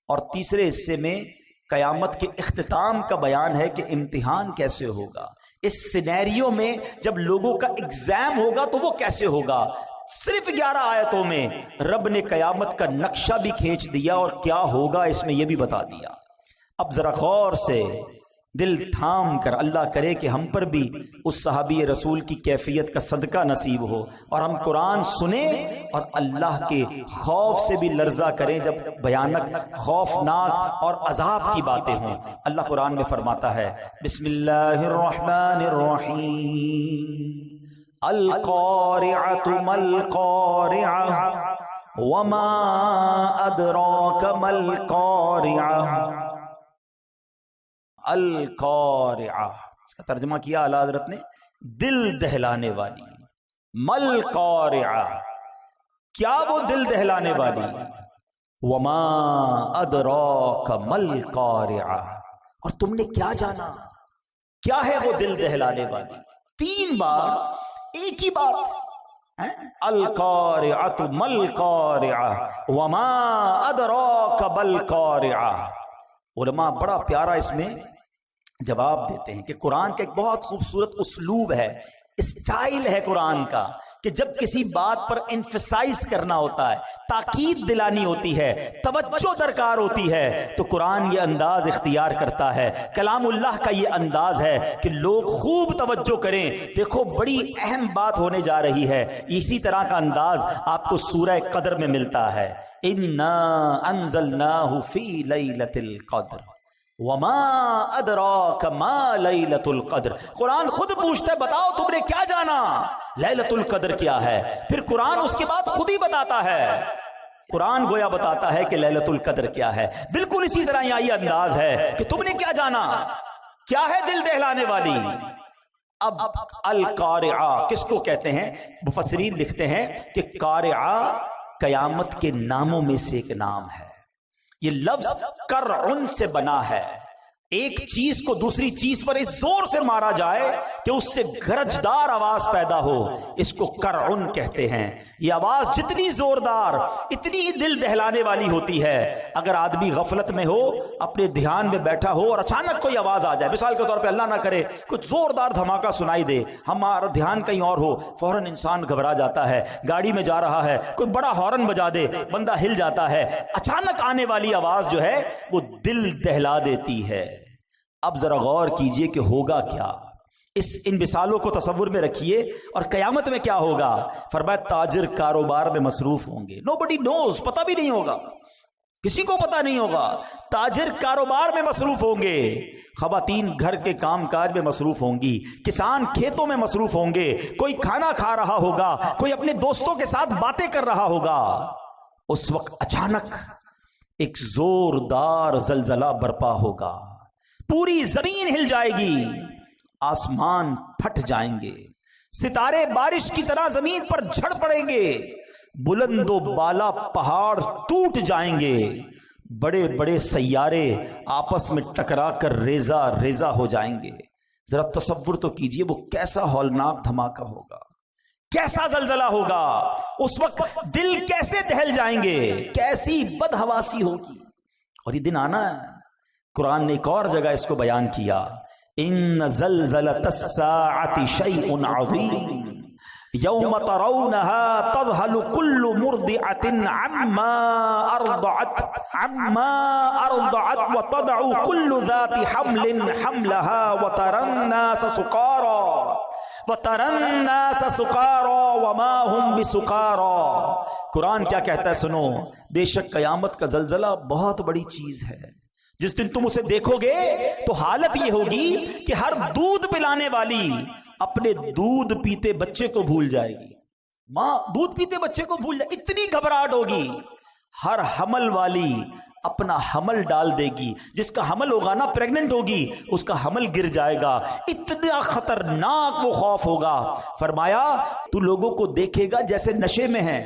A: اور تیسرے حصے میں قیامت کے اختتام کا بیان ہے کہ امتحان کیسے ہوگا، اس سینیریو میں جب لوگوں کا ایگزام ہوگا تو وہ کیسے ہوگا۔ صرف 11 آیتوں میں رب نے قیامت کا نقشہ بھی کھینچ دیا اور کیا ہوگا اس میں یہ بھی بتا دیا۔ اب ذرا غور سے دل تھام کر، اللہ کرے کہ ہم پر بھی اس صحابی رسول کی کیفیت کا صدقہ نصیب ہو اور ہم قرآن سنیں اور اللہ کے خوف سے بھی لرزہ کریں جب بھیانک، خوفناک اور عذاب کی باتیں ہوں۔ اللہ قرآن میں فرماتا ہے بسم اللہ الرحمن الرحیم القارعۃ ما القارعۃ وما ادراک ما القارعۃ۔ القارعہ اس کا ترجمہ کیا اعلیٰ حضرت نے دل دہلانے والی۔ مل قارعہ کیا وہ دل دہلانے والی، وما ادراک مل قارعہ اور تم نے کیا جانا کیا ہے وہ دل دہلانے والی۔ 3 بار ایک ہی بات، القارعۃ مل قارعہ وما ادراک مل قارعہ۔ علماء بڑا پیارا اس میں جواب دیتے ہیں کہ قرآن کا ایک بہت خوبصورت اسلوب ہے، اسٹائل ہے قرآن کا کہ جب کسی بات پر انفسائز کرنا ہوتا ہے، تاکید دلانی ہوتی ہے، توجہ درکار ہوتی ہے، تو قرآن یہ انداز اختیار کرتا ہے۔ کلام اللہ کا یہ انداز ہے کہ لوگ خوب توجہ کریں، دیکھو بڑی اہم بات ہونے جا رہی ہے۔ اسی طرح کا انداز آپ کو سورہ قدر میں ملتا ہے، اِنَّا أَنزَلْنَاهُ فِي لَيْلَةِ الْقَدْرِ وَمَا أَدْرَاكَ مَا لَيْلَةُ الْقَدْرِ۔ قرآن خود پوچھتا ہے بتاؤ تم نے کیا جانا لیلۃ القدر کیا ہے، پھر قرآن اس کے بعد خود ہی بتاتا ہے، قرآن گویا بتاتا ہے کہ لیلۃ القدر کیا ہے۔ بالکل اسی طرح یہاں یہ انداز ہے کہ تم نے کیا جانا، کیا ہے دل دہلانے والی۔ اب القارعہ کس کو کہتے ہیں؟ مفسرین لکھتے ہیں کہ قارعہ قیامت کے ناموں میں سے ایک نام ہے۔ یہ لفظ کرعن سے بنا ہے، ایک چیز کو دوسری چیز پر اس زور سے مارا جائے کہ اس سے گرجدار آواز پیدا ہو، اس کو کرعن کہتے ہیں۔ یہ آواز جتنی زوردار، اتنی دل دہلانے والی ہوتی ہے۔ اگر آدمی غفلت میں ہو، اپنے دھیان میں بیٹھا ہو اور اچانک کوئی آواز آ جائے، مثال کے طور پہ اللہ نہ کرے کچھ زوردار دھماکہ سنائی دے، ہمارا دھیان کہیں اور ہو، فوراً انسان گھبرا جاتا ہے۔ گاڑی میں جا رہا ہے، کوئی بڑا ہارن بجا دے، بندہ ہل جاتا ہے۔ اچانک آنے والی آواز جو ہے وہ دل دہلا دیتی ہے۔ اب ذرا غور کیجئے کہ ہوگا کیا، ان مثالوں کو تصور میں رکھیے اور قیامت میں کیا ہوگا۔ فرمایا تاجر کاروبار میں مصروف ہوں گے، nobody knows، پتہ بھی نہیں ہوگا، کسی کو پتہ نہیں ہوگا۔ تاجر کاروبار میں مصروف ہوں گے، خواتین گھر کے کام کاج میں مصروف ہوں گی، کسان کھیتوں میں مصروف ہوں گے، کوئی کھانا کھا رہا ہوگا، کوئی اپنے دوستوں کے ساتھ باتیں کر رہا ہوگا۔ اس وقت اچانک ایک زوردار زلزلہ برپا ہوگا، پوری زمین ہل جائے گی، آسمان پھٹ جائیں گے، ستارے بارش کی طرح زمین پر جھڑ پڑیں گے، بلند و بالا پہاڑ ٹوٹ جائیں گے، بڑے بڑے سیارے آپس میں ٹکرا کر ریزہ ریزہ ہو جائیں گے۔ ذرا تصور تو کیجئے وہ کیسا ہولناک دھماکہ ہوگا، کیسا زلزلہ ہوگا، اس وقت دل کیسے دہل جائیں گے، کیسی بدحواسی ہوگی۔ اور یہ دن آنا ہے، قرآن نے ایک اور جگہ اس کو بیان کیا، ان زلزلۃ الساعۃ شیء عظیم یوم ترونها تذہل کل مرضعۃ عما ارضعت وتضع کل ذات حمل حملها وترى الناس سکارى وما هم بسکارى۔ قرآن کیا کہتا ہے سنو، بے شک قیامت کا زلزلہ بہت بڑی چیز ہے۔ جس دن تم اسے دیکھو گے تو حالت یہ ہوگی کہ ہر دودھ پلانے والی اپنے دودھ پیتے بچے کو بھول جائے گی، ماں دودھ پیتے بچے کو بھول جائے، اتنی گھبراہٹ ہوگی۔ ہر حمل والی اپنا حمل ڈال دے گی، جس کا حمل ہوگا نا پریگننٹ ہوگی، اس کا حمل گر جائے گا، اتنا خطرناک وہ خوف ہوگا۔ فرمایا تو لوگوں کو دیکھے گا جیسے نشے میں ہیں،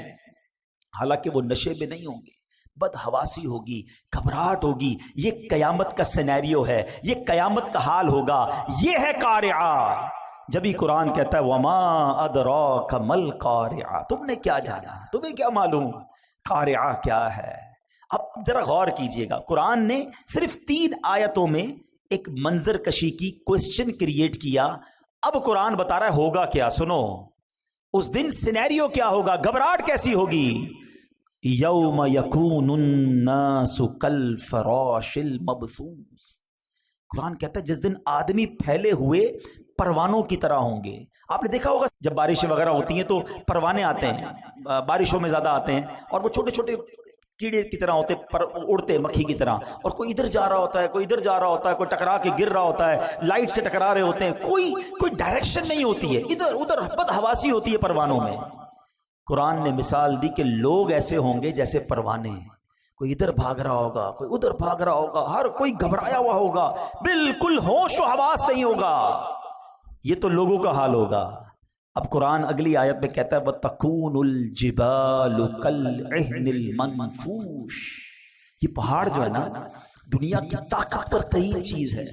A: حالانکہ وہ نشے میں نہیں ہوں گے، بدحواسی ہوگی، گھبراہٹ ہوگی. یہ قیامت کا سینیریو ہے، یہ قیامت کا حال ہوگا. یہ ہے قارعہ. جبھی قرآن کہتا ہے وما ادراک مل قارعہ، تم نے کیا جانا، تمہیں کیا معلوم قارعہ کیا ہے. اب ذرا غور کیجئے گا، قرآن نے صرف 3 آیتوں میں ایک منظر کشی کی، کوسچن کریٹ کیا. اب قرآن بتا رہا ہے ہوگا کیا. سنو، اس دن سینیریو کیا ہوگا، گھبراہٹ کیسی ہوگی. یوم یکون الناس کالفراش المبثوث. قرآن کہتا ہے جس دن آدمی پھیلے ہوئے پروانوں کی طرح ہوں گے. آپ نے دیکھا ہوگا جب بارشیں وغیرہ ہوتی ہیں تو پروانے آتے ہیں، بارشوں میں زیادہ آتے ہیں، اور وہ چھوٹے چھوٹے کیڑے کی طرح ہوتے پر اڑتے مکھی کی طرح، اور کوئی ادھر جا رہا ہوتا ہے، کوئی ادھر جا رہا ہوتا ہے، کوئی ٹکرا کے گر رہا ہوتا ہے، لائٹ سے ٹکرا رہے ہوتے ہیں، کوئی ڈائریکشن نہیں ہوتی ہے، ادھر ادھر بدحواسی ہوتی ہے پروانوں میں. قرآن نے مثال دی کہ لوگ ایسے ہوں گے جیسے پروانے ہیں، کوئی ادھر بھاگ رہا ہوگا، کوئی ادھر بھاگ رہا ہوگا، ہر کوئی گھبرایا ہوا ہوگا، بالکل ہوش و حواس نہیں ہوگا. یہ تو لوگوں کا حال ہوگا. اب قرآن اگلی آیت میں کہتا ہے وَتَكُونُ الْجِبَالُ كَالْعِهْنِ الْمَنْفُوشِ. یہ پہاڑ جو ہے نا دنیا کی طاقتور ترین چیز ہے.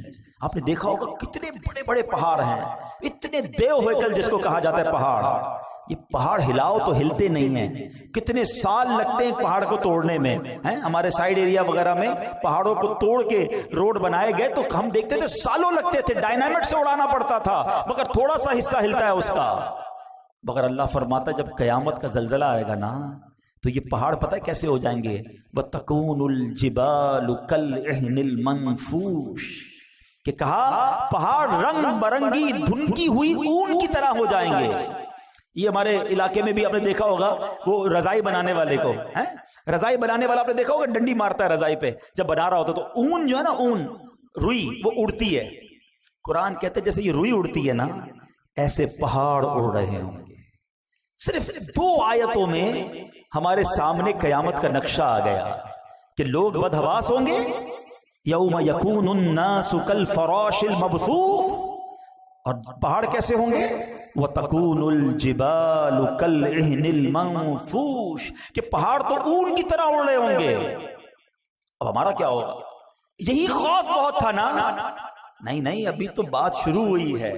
A: آپ نے دیکھا ہوگا کتنے بڑے بڑے پہاڑ ہیں، اتنے دیو ہیکل جس کو کہا جاتا ہے پہاڑ. یہ پہاڑ ہلاؤ تو ہلتے نہیں ہیں، کتنے سال لگتے ہیں پہاڑ کو توڑنے میں. ہمارے سائیڈ ایریا وغیرہ میں پہاڑوں کو توڑ کے روڈ بنائے گئے تو ہم دیکھتے تھے سالوں لگتے تھے، ڈائنامٹ سے اڑانا پڑتا تھا، مگر تھوڑا سا حصہ ہلتا ہے اس کا. مگر اللہ فرماتا ہے جب قیامت کا زلزلہ آئے گا نا تو یہ پہاڑ پتہ ہے کیسے ہو جائیں گے. وَتَكُونُ الْجِبَالُ كَالْعِهْنِ الْمَنْفُوشِ. کہ کہا پہاڑ رنگ برنگی دھنکی ہوئی اون کی طرح ہو جائیں گے. یہ ہمارے علاقے میں بھی آپ نے دیکھا ہوگا، وہ رضائی بنانے والے کو، رضائی بنانے والا آپ نے دیکھا ہوگا ڈنڈی مارتا ہے رضائی پہ جب بنا رہا ہوتا، تو اون جو ہے نا، اون روئی وہ اڑتی ہے. قرآن کہتے ہیں جیسے یہ روئی اڑتی ہے نا ایسے پہاڑ اڑ رہے ہوں گے. صرف 2 آیتوں میں ہمارے سامنے قیامت کا نقشہ آ گیا کہ لوگ بدحواس ہوں گے. یوم یکون الناس کالفراش المبثوث. اور پہاڑ کیسے ہوں گے وَتَكُونُ الْجِبَالُ كَالْعِهْنِ الْمَنْفُوشِ. کہ پہاڑ تو اون کی طرح اڑ رہے ہوں گے. اب ہمارا کیا ہوگا؟ یہی خوف بہت تھا نا. نہیں ابھی تو بات شروع ہوئی ہے.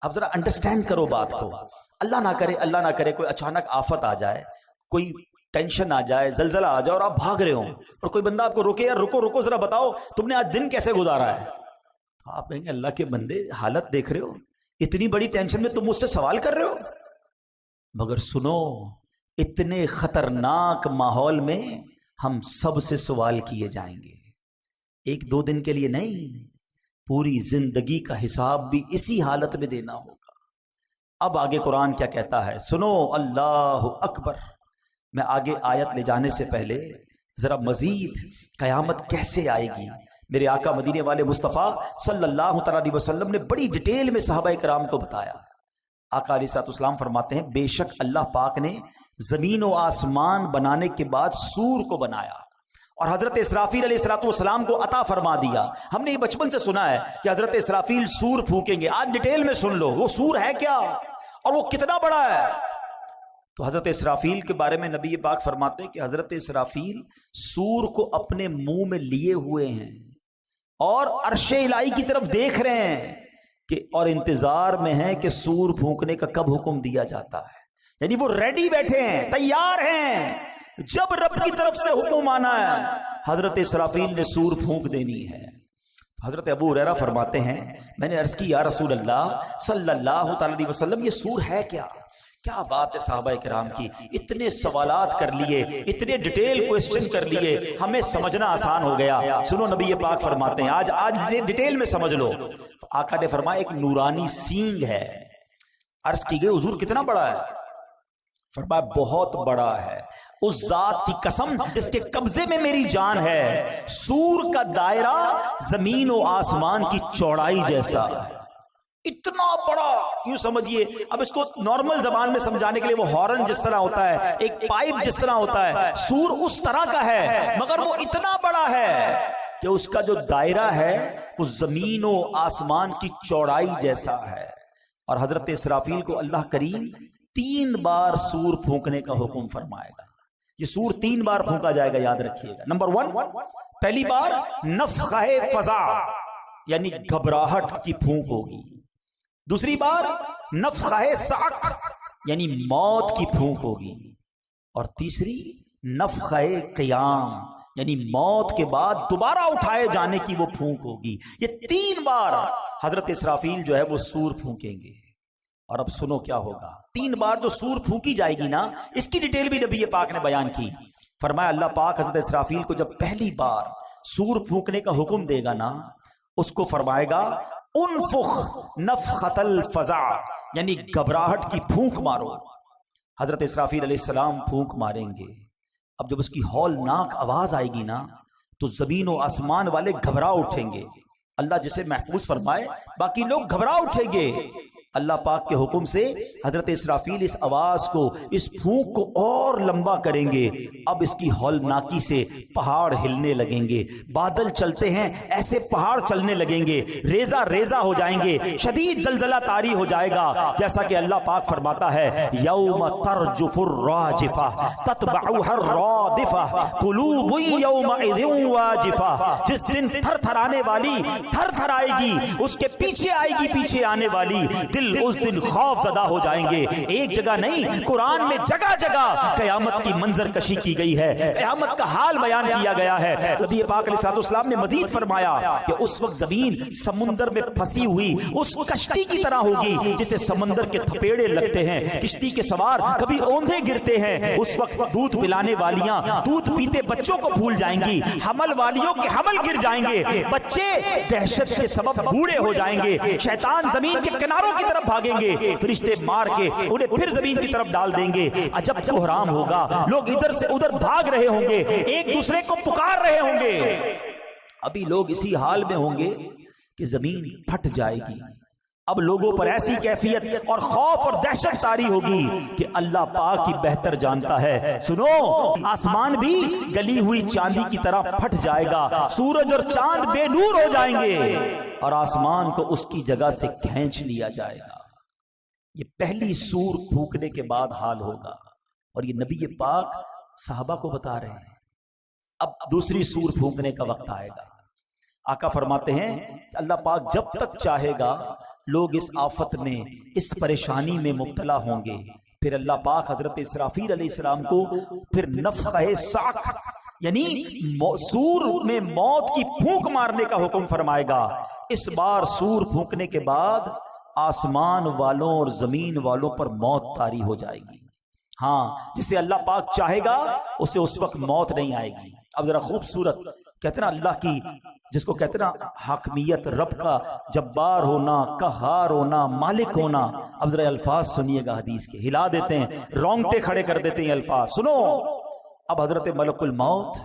A: اب ذرا انڈرسٹینڈ کرو بات کو. اللہ نہ کرے کوئی اچانک آفت آ جائے، کوئی ٹینشن آ جائے، زلزلہ آ جائے اور آپ بھاگ رہے ہوں اور کوئی بندہ آپ کو روکے، یار رکو ذرا بتاؤ تم نے آج دن کیسے گزارا ہے. تو آپ کہیں گے اللہ کے بندے حالت دیکھ رہے ہو، اتنی بڑی ٹینشن میں تم مجھ سے سوال کر رہے ہو. مگر سنو، اتنے خطرناک ماحول میں ہم سب سے سوال کیے جائیں گے. 1-2 دن کے لیے نہیں، پوری زندگی کا حساب بھی اسی حالت میں دینا ہوگا. اب آگے قرآن کیا کہتا ہے سنو. اللہ اکبر. میں آگے آیت لے جانے سے پہلے ذرا مزید قیامت کیسے آئے گی، میرے آقا مدینے والے مصطفیٰ صلی اللہ تعالیٰ علیہ وسلم نے بڑی ڈیٹیل میں صحابہ کرام کو بتایا. آقا علیہ الصلوۃ والسلام فرماتے ہیں بے شک اللہ پاک نے زمین و آسمان بنانے کے بعد سور کو بنایا اور حضرت اسرافیل علیہ الصلوۃ والسلام کو عطا فرما دیا. ہم نے یہ بچپن سے سنا ہے کہ حضرت اسرافیل سور پھونکیں گے. آج ڈیٹیل میں سن لو وہ سور ہے کیا اور وہ کتنا بڑا ہے. تو حضرت اسرافیل کے بارے میں نبی پاک فرماتے ہیں کہ حضرت اسرافیل سور کو اپنے منہ میں لیے ہوئے ہیں اور عرش الہی کی طرف دیکھ رہے ہیں کہ اور انتظار میں ہیں کہ سور پھونکنے کا کب حکم دیا جاتا ہے. یعنی وہ ریڈی بیٹھے ہیں، تیار ہیں، جب رب کی طرف سے حکم آنا ہے حضرت اسرافیل نے سور پھونک دینی ہے. حضرت ابو ہریرہ فرماتے ہیں میں نے عرض کی یا رسول اللہ صلی اللہ تعالی علیہ وسلم یہ سور ہے کیا؟ کیا بات ہے صحابہ کرام کی، اتنے سوالات کر لیے، اتنے ڈیٹیل کوئسچن کر لیے، ہمیں سمجھنا آسان ہو گیا. سنو نبی پاک فرماتے ہیں آج ڈیٹیل میں سمجھ لو. آقا نے فرمایا ایک نورانی سینگ ہے. عرض کی گئی حضور کتنا بڑا ہے؟ فرمایا بہت بڑا ہے. اس ذات کی قسم جس کے قبضے میں میری جان ہے، سور کا دائرہ زمین و آسمان کی چوڑائی جیسا ہے. اتنا بڑا، یوں سمجھیے. اب اس کو نارمل زبان میں سمجھانے کے لیے وہ ہارن جس طرح ہوتا ہے، ایک پائپ جس طرح ہوتا ہے، سور اس طرح کا ہے مگر وہ اتنا بڑا ہے کہ اس کا جو دائرہ ہے وہ زمین و آسمان کی چوڑائی جیسا ہے. اور حضرت اسرافیل کو اللہ کریم 3 بار سور پھونکنے کا حکم فرمائے گا. یہ سور 3 بار پھونکا جائے گا، یاد رکھیے گا۔ نمبر 1، پہلی بار نفخہ فزع یعنی گھبراہٹ کی پھونک ہوگی۔ دوسری بار نفخہ صعق یعنی موت کی پھونک ہوگی، اور تیسری نفخہ قیام یعنی موت کے بعد دوبارہ اٹھائے جانے کی وہ پھونک ہوگی۔ یہ 3 بار حضرت اسرافیل جو ہے وہ سور پھونکیں گے۔ اور اب سنو کیا ہوگا۔ 3 بار جو سور پھونکی جائے گی نا، اس کی ڈیٹیل بھی نبی پاک نے بیان کی۔ فرمایا اللہ پاک حضرت اسرافیل کو جب پہلی بار سور پھونکنے کا حکم دے گا نا، اس کو فرمائے گا انفخ نفخۃ الفزع یعنی گھبراہٹ کی پھونک مارو۔ حضرت اسرافیل علیہ السلام پھونک ماریں گے۔ اب جب اس کی ہولناک آواز آئے گی نا، تو زمین و آسمان والے گھبرا اٹھیں گے۔ اللہ جسے محفوظ فرمائے، باقی لوگ گھبرا اٹھیں گے۔ اللہ پاک کے حکم سے حضرت اسرافیل اس آواز کو، اس پھونک کو اور لمبا کریں گے۔ اب اس کی ہولناکی سے پہاڑ ہلنے لگیں گے، بادل چلتے ہیں ایسے پہاڑ چلنے لگیں گے، ریزہ ریزہ ہو جائیں گے، شدید زلزلہ طاری ہو جائے گا، جیسا کہ اللہ پاک فرماتا ہے یوم ترجف الراجفہ تتبعها الرادفہ قلوب یومئذ واجفہ، جس دن تھر تھرانے والی تھر تھرائے گی، اس کے پیچھے آئے گی پیچھے آنے والی، دل اس دن خوف زدہ ہو جائیں گے۔ ایک جگہ نہیں، قرآن میں جگہ جگہ قیامت کی منظر کشی کی گئی ہے، قیامت کا حال بیان کیا گیا ہے۔ نبی پاک علیہ السلام نے مزید فرمایا کہ اس وقت زمین سمندر میں پھنسی ہوئی اس کشتی کی طرح ہوگی جسے سمندر کے تھپیڑے لگتے ہیں، کشتی کے سوار کبھی اوندھے گرتے ہیں۔ اس وقت دودھ پلانے والیاں دودھ پیتے بچوں کو بھول جائیں گی، حمل والیوں کے حمل گر جائیں گے، بچے دہشت کے سبب بوڑھے ہو جائیں گے، شیطان زمین کے کناروں کی طرف بھاگیں گے، فرشتے مار کے انہیں پھر زمین کی طرف ڈال دیں گے۔ عجب کوہرام ہوگا، لوگ ادھر سے ادھر بھاگ رہے ہوں گے، ایک دوسرے کو پکار رہے ہوں گے۔ ابھی لوگ اسی حال میں ہوں گے کہ زمین پھٹ جائے گی۔ اب لوگوں پر ایسی کیفیت اور خوف اور دہشت طاری ہوگی کہ اللہ پاک ہی بہتر جانتا ہے۔ سنو، آسمان بھی گلی ہوئی چاندی کی طرح پھٹ جائے گا، سورج اور چاند بے نور ہو جائیں گے، اور آسمان کو اس کی جگہ سے کھینچ لیا جائے گا۔ یہ پہلی سور پھونکنے کے بعد حال ہوگا، اور یہ نبی پاک صحابہ کو بتا رہے ہیں۔ اب دوسری سور پھونکنے کا وقت آئے گا۔ آقا فرماتے ہیں اللہ پاک جب تک چاہے گا لوگ اس آفت میں، اس پریشانی میں مبتلا ہوں گے، پھر اللہ پاک حضرت اسرافیل علیہ السلام کو پھر نفخہ صعق یعنی سور میں موت کی پھونک مارنے کا حکم فرمائے گا۔ اس بار سور پھونکنے کے بعد آسمان والوں اور زمین والوں پر موت طاری ہو جائے گی۔ ہاں، جسے اللہ پاک چاہے گا اسے اس وقت موت نہیں آئے گی۔ اب ذرا خوبصورت کہتے نا اللہ کی، جس کو کہتے نا حاکمیت، رب کا جبار ہونا، قہار ہونا، مالک ہونا۔ اب ذرا الفاظ سنیے گا حدیث کے، ہلا دیتے ہیں، رونگٹے کھڑے کر دیتے ہیں الفاظ۔ سنو، اب حضرت ملک الموت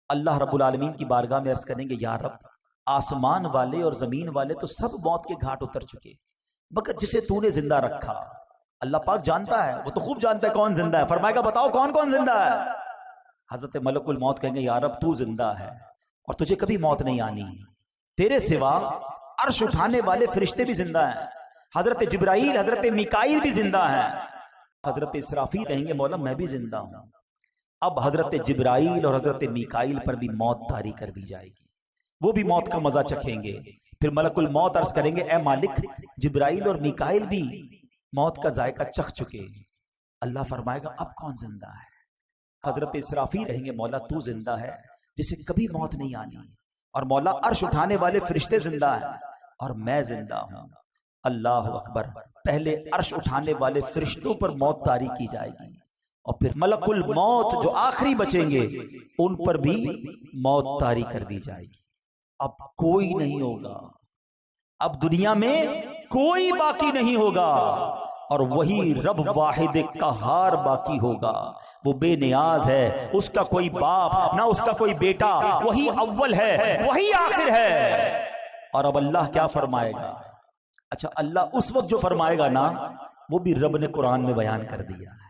A: اللہ رب العالمین کی بارگاہ میں عرض کریں گے یا رب، آسمان والے اور زمین والے تو سب موت کے گھاٹ اتر چکے، مگر جسے تو نے زندہ رکھا، اللہ پاک جانتا ہے، وہ تو خوب جانتا ہے کون زندہ ہے۔ فرمائے گا بتاؤ کون کون زندہ ہے؟ حضرت ملک الموت کہیں گے یا رب تو زندہ ہے اور تجھے کبھی موت نہیں آنی، تیرے سوا عرش اٹھانے والے فرشتے بھی زندہ ہیں، حضرت جبرائیل، حضرت میکائیل بھی زندہ ہیں۔ حضرت اسرافیل کہیں گے مولا میں بھی زندہ ہوں۔ اب حضرت جبرائیل اور حضرت میکائیل پر بھی موت طاری کر دی جائے گی، وہ بھی موت کا مزہ چکھیں گے۔ پھر ملک الموت عرض کریں گے اے مالک، جبرائیل اور میکائیل بھی موت کا ذائقہ چکھ چکے۔ اللہ فرمائے گا اب کون زندہ ہے؟ حضرت اسرافیل کہیں گے مولا تو زندہ ہے جسے کبھی موت نہیں آنی، اور مولا عرش اٹھانے والے فرشتے زندہ ہیں اور میں زندہ ہوں۔ اللہ اکبر، پہلے عرش اٹھانے والے فرشتوں پر موت طاری کی جائے گی، اور پھر ملک الموت جو آخری بچیں گے ان پر بھی موت طاری کر دی جائے گی۔ اب کوئی نہیں ہوگا، اب دنیا میں کوئی باقی نہیں ہوگا، اور وہی رب واحد قہار باقی ہوگا۔ وہ بے نیاز ہے، اس کا کوئی باپ نہ اس کا کوئی بیٹا، وہی اول ہے وہی آخر ہے۔ اور اب اللہ کیا فرمائے گا؟ اچھا، اللہ اس وقت جو فرمائے گا نا وہ بھی رب نے قرآن میں بیان کر دیا ہے۔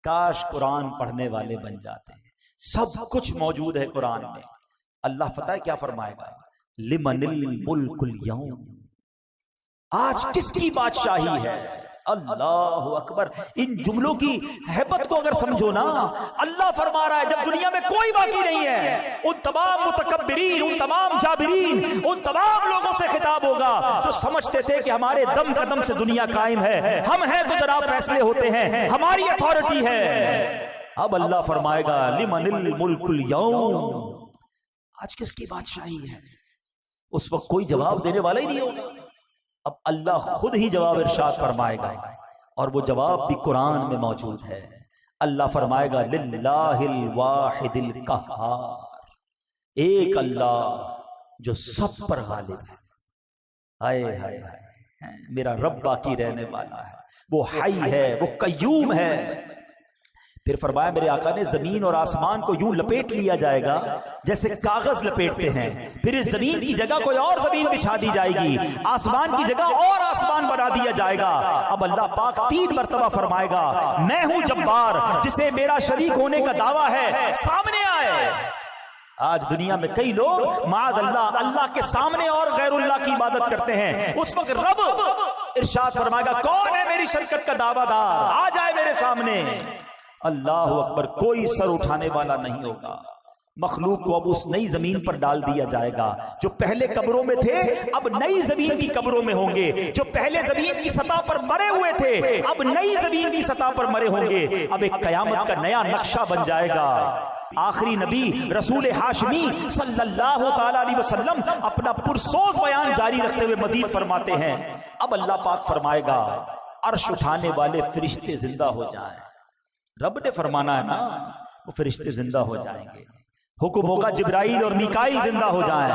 A: کاش قرآن پڑھنے والے بن جاتے ہیں، سب کچھ موجود ہے قرآن میں۔ اللہ پتہ ہے کیا فرمائے گا؟ لمن الملک اليوم، آج کس کی بادشاہی ہے؟ اللہ اکبر. ان جملوں کی ہیبت کو اگر سمجھو نا, اللہ فرما رہا ہے جب دنیا میں کوئی باقی نہیں ہے, ان تمام متکبرین, ان تمام جابرین, ان تمام لوگوں سے خطاب ہوگا جو سمجھتے تھے کہ ہمارے دم قدم سے دنیا قائم ہے, ہم ہیں تو جناب فیصلے ہوتے ہیں, ہماری اتھارٹی ہے. اب اللہ فرمائے گا لمن الملک اليوم, آج کس کی بادشاہی ہے؟ اس وقت کوئی جواب دینے والا ہی نہیں ہوگا. اب اللہ خود ہی جواب ارشاد فرمائے گا, اور وہ جواب بھی قرآن میں موجود ہے. اللہ فرمائے گا للہ الواحد القہار, ایک اللہ جو سب پر غالب ہے. ہائے ہائے ہائے, میرا رب باقی رہنے والا ہے, وہ حی ہے, وہ قیوم ہے. پھر فرمایا میرے آقا نے زمین اور آسمان کو یوں لپیٹ لیا جائے گا جیسے کاغذ لپیٹتے ہیں. پھر اس زمین کی جگہ کوئی اور زمین بچھا دی جائے گی, آسمان کی جگہ اور آسمان بنا دیا جائے گا. اب اللہ پاک 3 مرتبہ فرمائے گا میں ہوں جبار, جسے میرا شریک ہونے کا دعویٰ ہے سامنے آئے. آج دنیا میں کئی لوگ معاذ اللہ اللہ کے سامنے اور غیر اللہ کی عبادت کرتے ہیں. اس وقت رب ارشاد فرمائے گا کون ہے میری شرکت کا دعویٰ دار, آ جائے میرے سامنے. اللہ اکبر, کوئی سر اٹھانے والا نہیں ہوگا. مخلوق کو اب اس نئی زمین پر ڈال دیا جائے گا. جو پہلے قبروں میں تھے اب نئی زمین کی قبروں میں ہوں گے. جو پہلے زمین کی سطح پر مرے ہوئے تھے اب نئی زمین کی سطح پر مرے ہوں گے. اب ایک قیامت کا نیا نقشہ بن جائے گا. آخری نبی رسول ہاشمی صلی اللہ تعالی علیہ وسلم اپنا پرسوز بیان جاری رکھتے ہوئے مزید فرماتے ہیں اب اللہ پاک فرمائے گا عرش اٹھانے والے فرشتے زندہ ہو جائیں. رب نے فرمانا ہے نا, وہ فرشتے زندہ ہو جائیں گے. حکم ہوگا جبرائیل اور میکائیل زندہ ہو جائیں,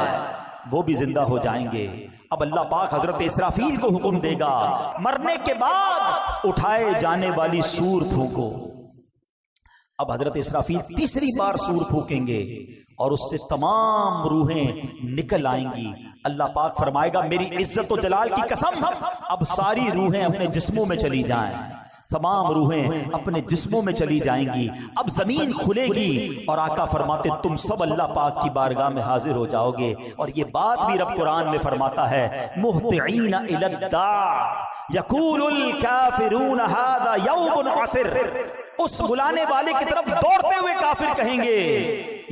A: وہ بھی زندہ ہو جائیں گے. اب اللہ پاک حضرت اسرافیل کو حکم دے گا مرنے کے بعد اٹھائے جانے والی سور پھونکو. اب حضرت اسرافیل تیسری بار سور پھونکیں گے اور اس سے تمام روحیں نکل آئیں گی. اللہ پاک فرمائے گا میری عزت و جلال کی قسم, اب ساری روحیں اپنے جسموں میں چلی جائیں, تمام روحیں اپنے جسموں میں چلی جائیں گی. اب زمین کھلے گی اور آقا فرماتے تم سب اللہ پاک کی بارگاہ میں حاضر ہو جاؤ گے. اور یہ بات بھی رب قرآن میں فرماتا ہے مہطعین الی الداع یقول الکافرون ھذا یوم عسر, اس بلانے والے کی طرف دوڑتے ہوئے کافر کہیں گے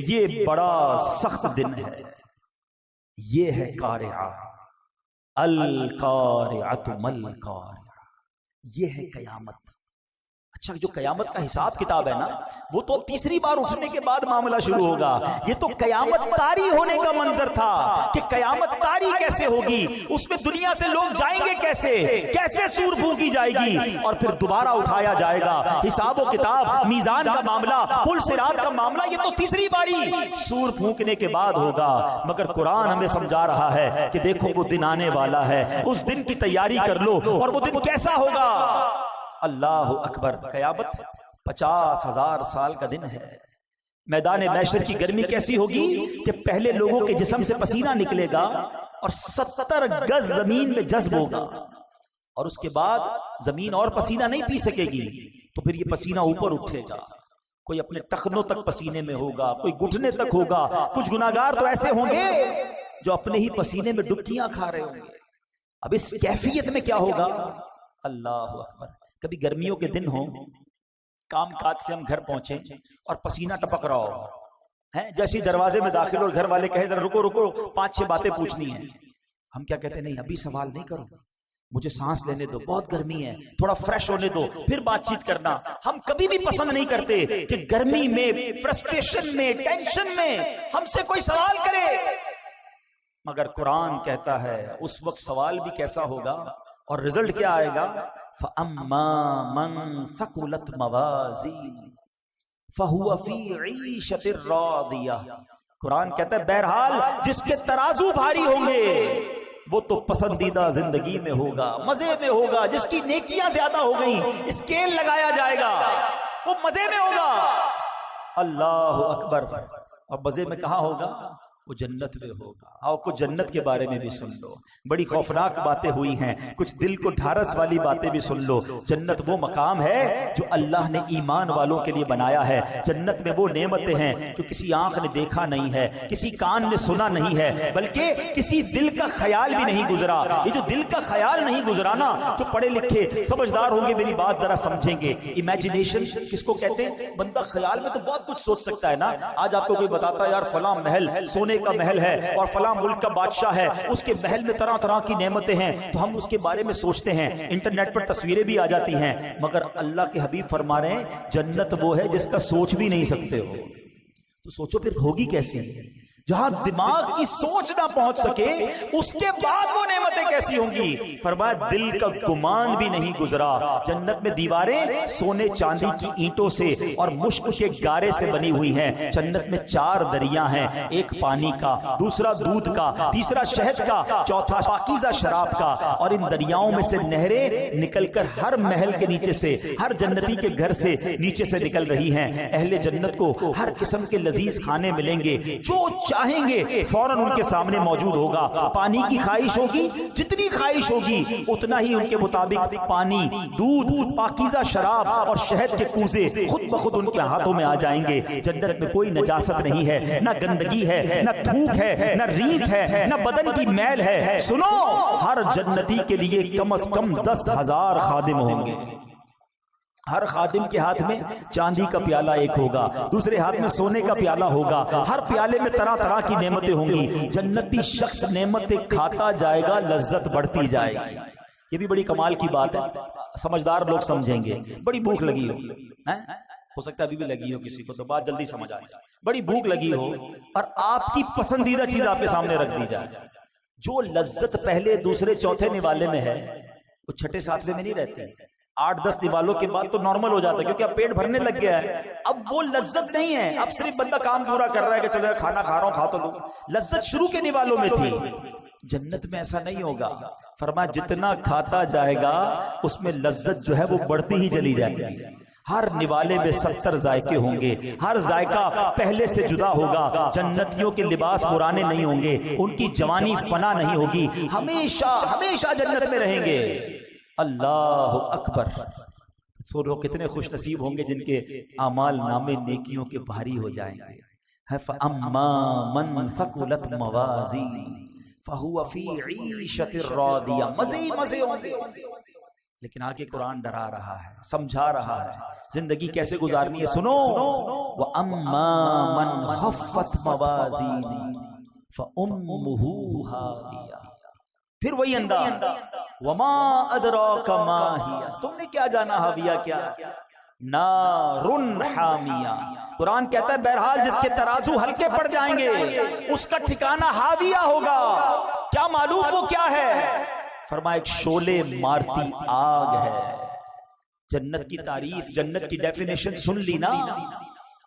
A: یہ بڑا سخت دن ہے. یہ ہے قارعہ, القارعۃ مل قارعہ, یہ ہے قیامت. اچھا جو قیامت کا حساب کتاب ہے نا وہ تو اب تیسری بار اٹھنے کے بعد معاملہ شروع ہوگا. یہ تو قیامت طاری ہونے کا منظر تھا کہ قیامت طاری کیسے ہوگی, اس میں دنیا سے لوگ جائیں گے کیسے, کیسے سور پھونکی جائے گی اور پھر دوبارہ اٹھایا جائے گا. حساب و کتاب, میزان کا معاملہ, پل صراط کا معاملہ, یہ تو تیسری باری سور پھونکنے کے بعد ہوگا. مگر قرآن ہمیں سمجھا رہا ہے کہ دیکھو وہ دن آنے والا ہے, اس دن کی تیاری کر لو. اور وہ دن کیسا ہوگا؟ اللہ اکبر, قیامت 50,000 سال کا دن ہے. میدان محشر کی گرمی کیسی ہوگی کہ پہلے لوگوں کے جسم سے پسینہ نکلے گا اور 70 گز زمین میں جذب ہوگا, اور اس کے بعد زمین اور پسینہ نہیں پی سکے گی. تو پھر یہ پسینہ اوپر اٹھے گا, کوئی اپنے ٹخنوں تک پسینے میں ہوگا, کوئی گھٹنے تک ہوگا. کچھ گناہگار تو ایسے ہوں گے جو اپنے ہی پسینے میں ڈبکیاں کھا رہے ہوں گے. اب اس کیفیت میں کیا ہوگا؟ اللہ اکبر. کبھی گرمیوں کے دن ہوں, کام کاج سے ہم گھر پہنچے اور پسینہ ٹپک رہا ہو, جیسے دروازے میں داخل ہو گھر والے کہے ذرا رکو رکو 5-6 باتیں پوچھنی ہیں. ہم کیا کہتے ہیں, نہیں ابھی سوال نہیں کرو, مجھے سانس لینے دو, بہت گرمی ہے, تھوڑا فریش ہونے دو, پھر بات چیت کرنا. ہم کبھی بھی پسند نہیں کرتے کہ گرمی میں, فرسٹریشن میں, ٹینشن میں ہم سے کوئی سوال کرے. مگر قرآن کہتا ہے اس وقت سوال بھی کیسا ہوگا اور رزلٹ کیا آئے گا. فَأَمَّا مَنْ ثَقُلَتْ مَوَازِينُهُ فَهُوَ فِي عِيشَةٍ رَاضِيَةٍ. قرآن کہتا ہے بہرحال جس کے ترازو بھاری ہوں گے وہ تو پسندیدہ زندگی میں ہوگا, مزے میں ہوگا. جس کی نیکیاں زیادہ ہو گئیں اسکیل لگایا جائے گا, وہ مزے میں ہوگا. اللہ اکبر. اور مزے میں کہاں ہوگا؟ وہ جنت میں ہوگا. آؤ کچھ جنت کے بارے میں بھی سن لو. بڑی خوفناک باتیں ہوئی ہیں, کچھ دل کو ڈھارس والی باتیں بھی سن لو. جنت وہ مقام ہے جو اللہ نے ایمان والوں کے لیے بنایا ہے. جنت میں وہ نعمتیں ہیں جو کسی آنکھ نے دیکھا نہیں ہے, کسی کان نے سنا نہیں ہے, بلکہ کسی دل کا خیال بھی نہیں گزرا. یہ جو دل کا خیال نہیں گزرا نا, جو پڑھے لکھے سمجھدار ہوں گے میری بات ذرا سمجھیں گے. امیجنیشن کس کو کہتے ہیں؟ بندہ خیال میں تو بہت کچھ سوچ سکتا ہے نا. آج آپ کو کوئی بتاتا ہے یار فلاں محل سونے کا محل ہے اور فلاں ملک کا بادشاہ ہے, اس کے محل میں طرح طرح کی نعمتیں ہیں, تو ہم اس کے بارے میں سوچتے ہیں. انٹرنیٹ پر تصویریں بھی آ جاتی ہیں, مگر اللہ کے حبیب فرما رہے ہیں جنت وہ ہے جس کا سوچ بھی نہیں سکتے ہو. تو سوچو پھر ہوگی کیسی؟ جہاں دماغ کی سوچ نہ پہنچ سکے اس کے بعد وہ نعمتیں کیسی ہوں گی؟ فرمایا دل کا گمان بھی نہیں گزرا. جنت میں دیواریں سونے چاندی کی اینٹوں سے اور مشک کے گارے سے بنی ہوئی ہیں. جنت میں 4 دریا ہیں, ایک پانی کا, دوسرا دودھ کا, تیسرا شہد کا, چوتھا پاکیزہ شراب کا. اور ان دریاؤں میں سے نہریں نکل کر ہر محل کے نیچے سے, ہر جنتی کے گھر سے نیچے سے نکل رہی ہیں. اہل جنت کو ہر قسم کے لذیذ کھانے ملیں گے, جو چاہیں گے فوراً ان کے سامنے موجود ہوگا. پانی کی خواہش ہوگی, جتنی خواہش ہوگی اتنا ہی ان کے مطابق پانی, دودھ, پاکیزہ شراب اور شہد کے کوزے خود بخود ان کے ہاتھوں میں آ جائیں گے. جنت میں کوئی نجاست نہیں ہے, نہ گندگی ہے, نہ تھوک ہے, نہ ریت ہے, نہ بدن کی میل ہے. سنو, ہر جنتی کے لیے کم از کم 10,000 خادم ہوں گے. ہر خادم کے ہاتھ میں چاندی کا پیالہ ایک ہوگا, دوسرے ہاتھ میں سونے کا پیالہ ہوگا. ہر پیالے میں طرح طرح کی نعمتیں ہوں گی. جنتی شخص نعمتیں کھاتا جائے گا, لذت بڑھتی جائے گی. یہ بھی بڑی کمال کی بات ہے, سمجھدار لوگ سمجھیں گے. بڑی بھوک لگی ہو سکتا ہے ابھی بھی لگی ہو کسی کو, تو بات جلدی سمجھ آئے. بڑی بھوک لگی ہو اور آپ کی پسندیدہ چیز آپ کے سامنے رکھ دی جائے. جو لذت پہلے دوسرے چوتھے نوالے میں ہے وہ چھٹے ساتویں میں نہیں رہتے. 8-10 نوالوں کے بعد تو نارمل ہو جاتا ہے, کیونکہ اب پیٹ بھرنے لگ گیا ہے. اب وہ لذت نہیں ہے, اب صرف بندہ کام پورا کر رہا ہے کہ چلو کھانا کھا رہا ہوں, کھا تو لوں. لذت شروع کے نوالوں میں تھی. جنت میں ایسا نہیں ہوگا. فرمایا جتنا کھاتا جائے گا اس میں لذت جو ہے وہ بڑھتی ہی چلی جائے گی. ہر نوالے میں 70 ذائقے ہوں گے, ہر ذائقہ پہلے سے جدا ہوگا. جنتیوں کے لباس پرانے نہیں ہوں گے, ان کی جوانی فنا نہیں ہوگی, ہمیشہ ہمیشہ جنت میں رہیں گے. اللہ اکبر. سو کتنے خوش نصیب ہوں گے جن کے اعمال نامے نیکیوں کے بھاری ہو جائیں گے. فَأَمَّا مَنْ ثَقُلَتْ مَوَازِينُهُ فَهُوَ فِي عِيشَةٍ رَاضِيَةٍ. مزے ہوں گے. لیکن آگے قرآن ڈرا رہا ہے, سمجھا رہا ہے زندگی کیسے گزارنی ہے. سنو, وَأَمَّا مَنْ خَفَّتْ مَوَازِينُهُ فَأُمُّهُ هَاوِيَةٌ. پھر وہی انداز, وما ادراک ما ہی, تم نے کیا جانا حاویہ کیا, نارن حامیہ. قرآن کہتا ہے بہرحال جس کے ترازو ہلکے پڑ جائیں گے اس کا ٹھکانہ حاویہ ہوگا. کیا معلوم وہ کیا ہے؟ فرمایا ایک شعلے مارتی آگ ہے. جنت کی تعریف, جنت کی ڈیفینیشن سن لی نا,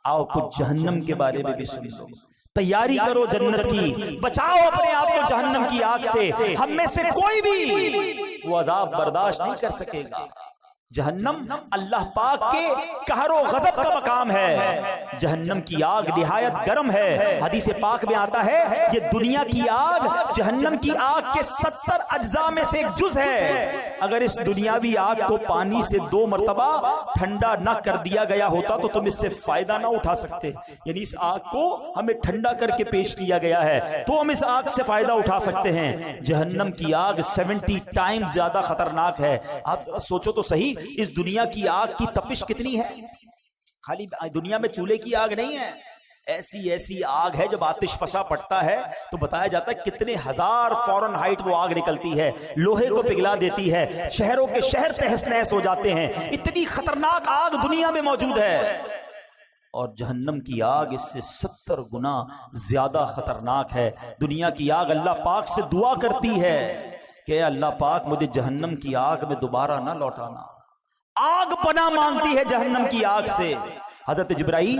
A: آؤ کچھ جہنم کے بارے میں بھی سن لو. تیاری کرو جنت کی, بچاؤ اپنے آپ کو جہنم کی آگ سے. ہم میں سے کوئی بھی وہ عذاب برداشت نہیں کر سکے گا. جہنم اللہ پاک کے قہر و غضب کا مقام ہے. جہنم کی آگ نہایت گرم ہے. حدیث پاک میں آتا ہے یہ دنیا کی آگ جہنم کی آگ کے 70 اجزاء میں سے ایک جز ہے. اگر اس دنیاوی آگ کو پانی سے 2 مرتبہ ٹھنڈا نہ کر دیا گیا ہوتا تو تم اس سے فائدہ نہ اٹھا سکتے. یعنی اس آگ کو ہمیں ٹھنڈا کر کے پیش کیا گیا ہے تو ہم اس آگ سے فائدہ اٹھا سکتے ہیں. جہنم کی آگ 70 ٹائم زیادہ خطرناک ہے. آپ سوچو تو صحیح, اس دنیا کی آگ کی تپش کتنی ہے. خالی دنیا میں چولہے کی آگ نہیں ہے, ایسی آگ ہے جب آتش فشاں پڑتا ہے تو بتایا جاتا ہے کتنے ہزار فارن ہائٹ وہ آگ نکلتی ہے, لوہے کو پگھلا دیتی ہے, شہروں کے شہر تہس نہس ہو جاتے ہیں. اتنی خطرناک آگ دنیا میں موجود ہے. اور جہنم کی آگ اس سے 70 گنا زیادہ خطرناک ہے. دنیا کی آگ اللہ پاک سے دعا کرتی ہے کہ اے اللہ پاک مجھے جہنم کی آگ میں دوبارہ نہ لوٹانا. آگ پناہ مانگتی ہے جہنم کی آگ سے. حضرت جبرائیل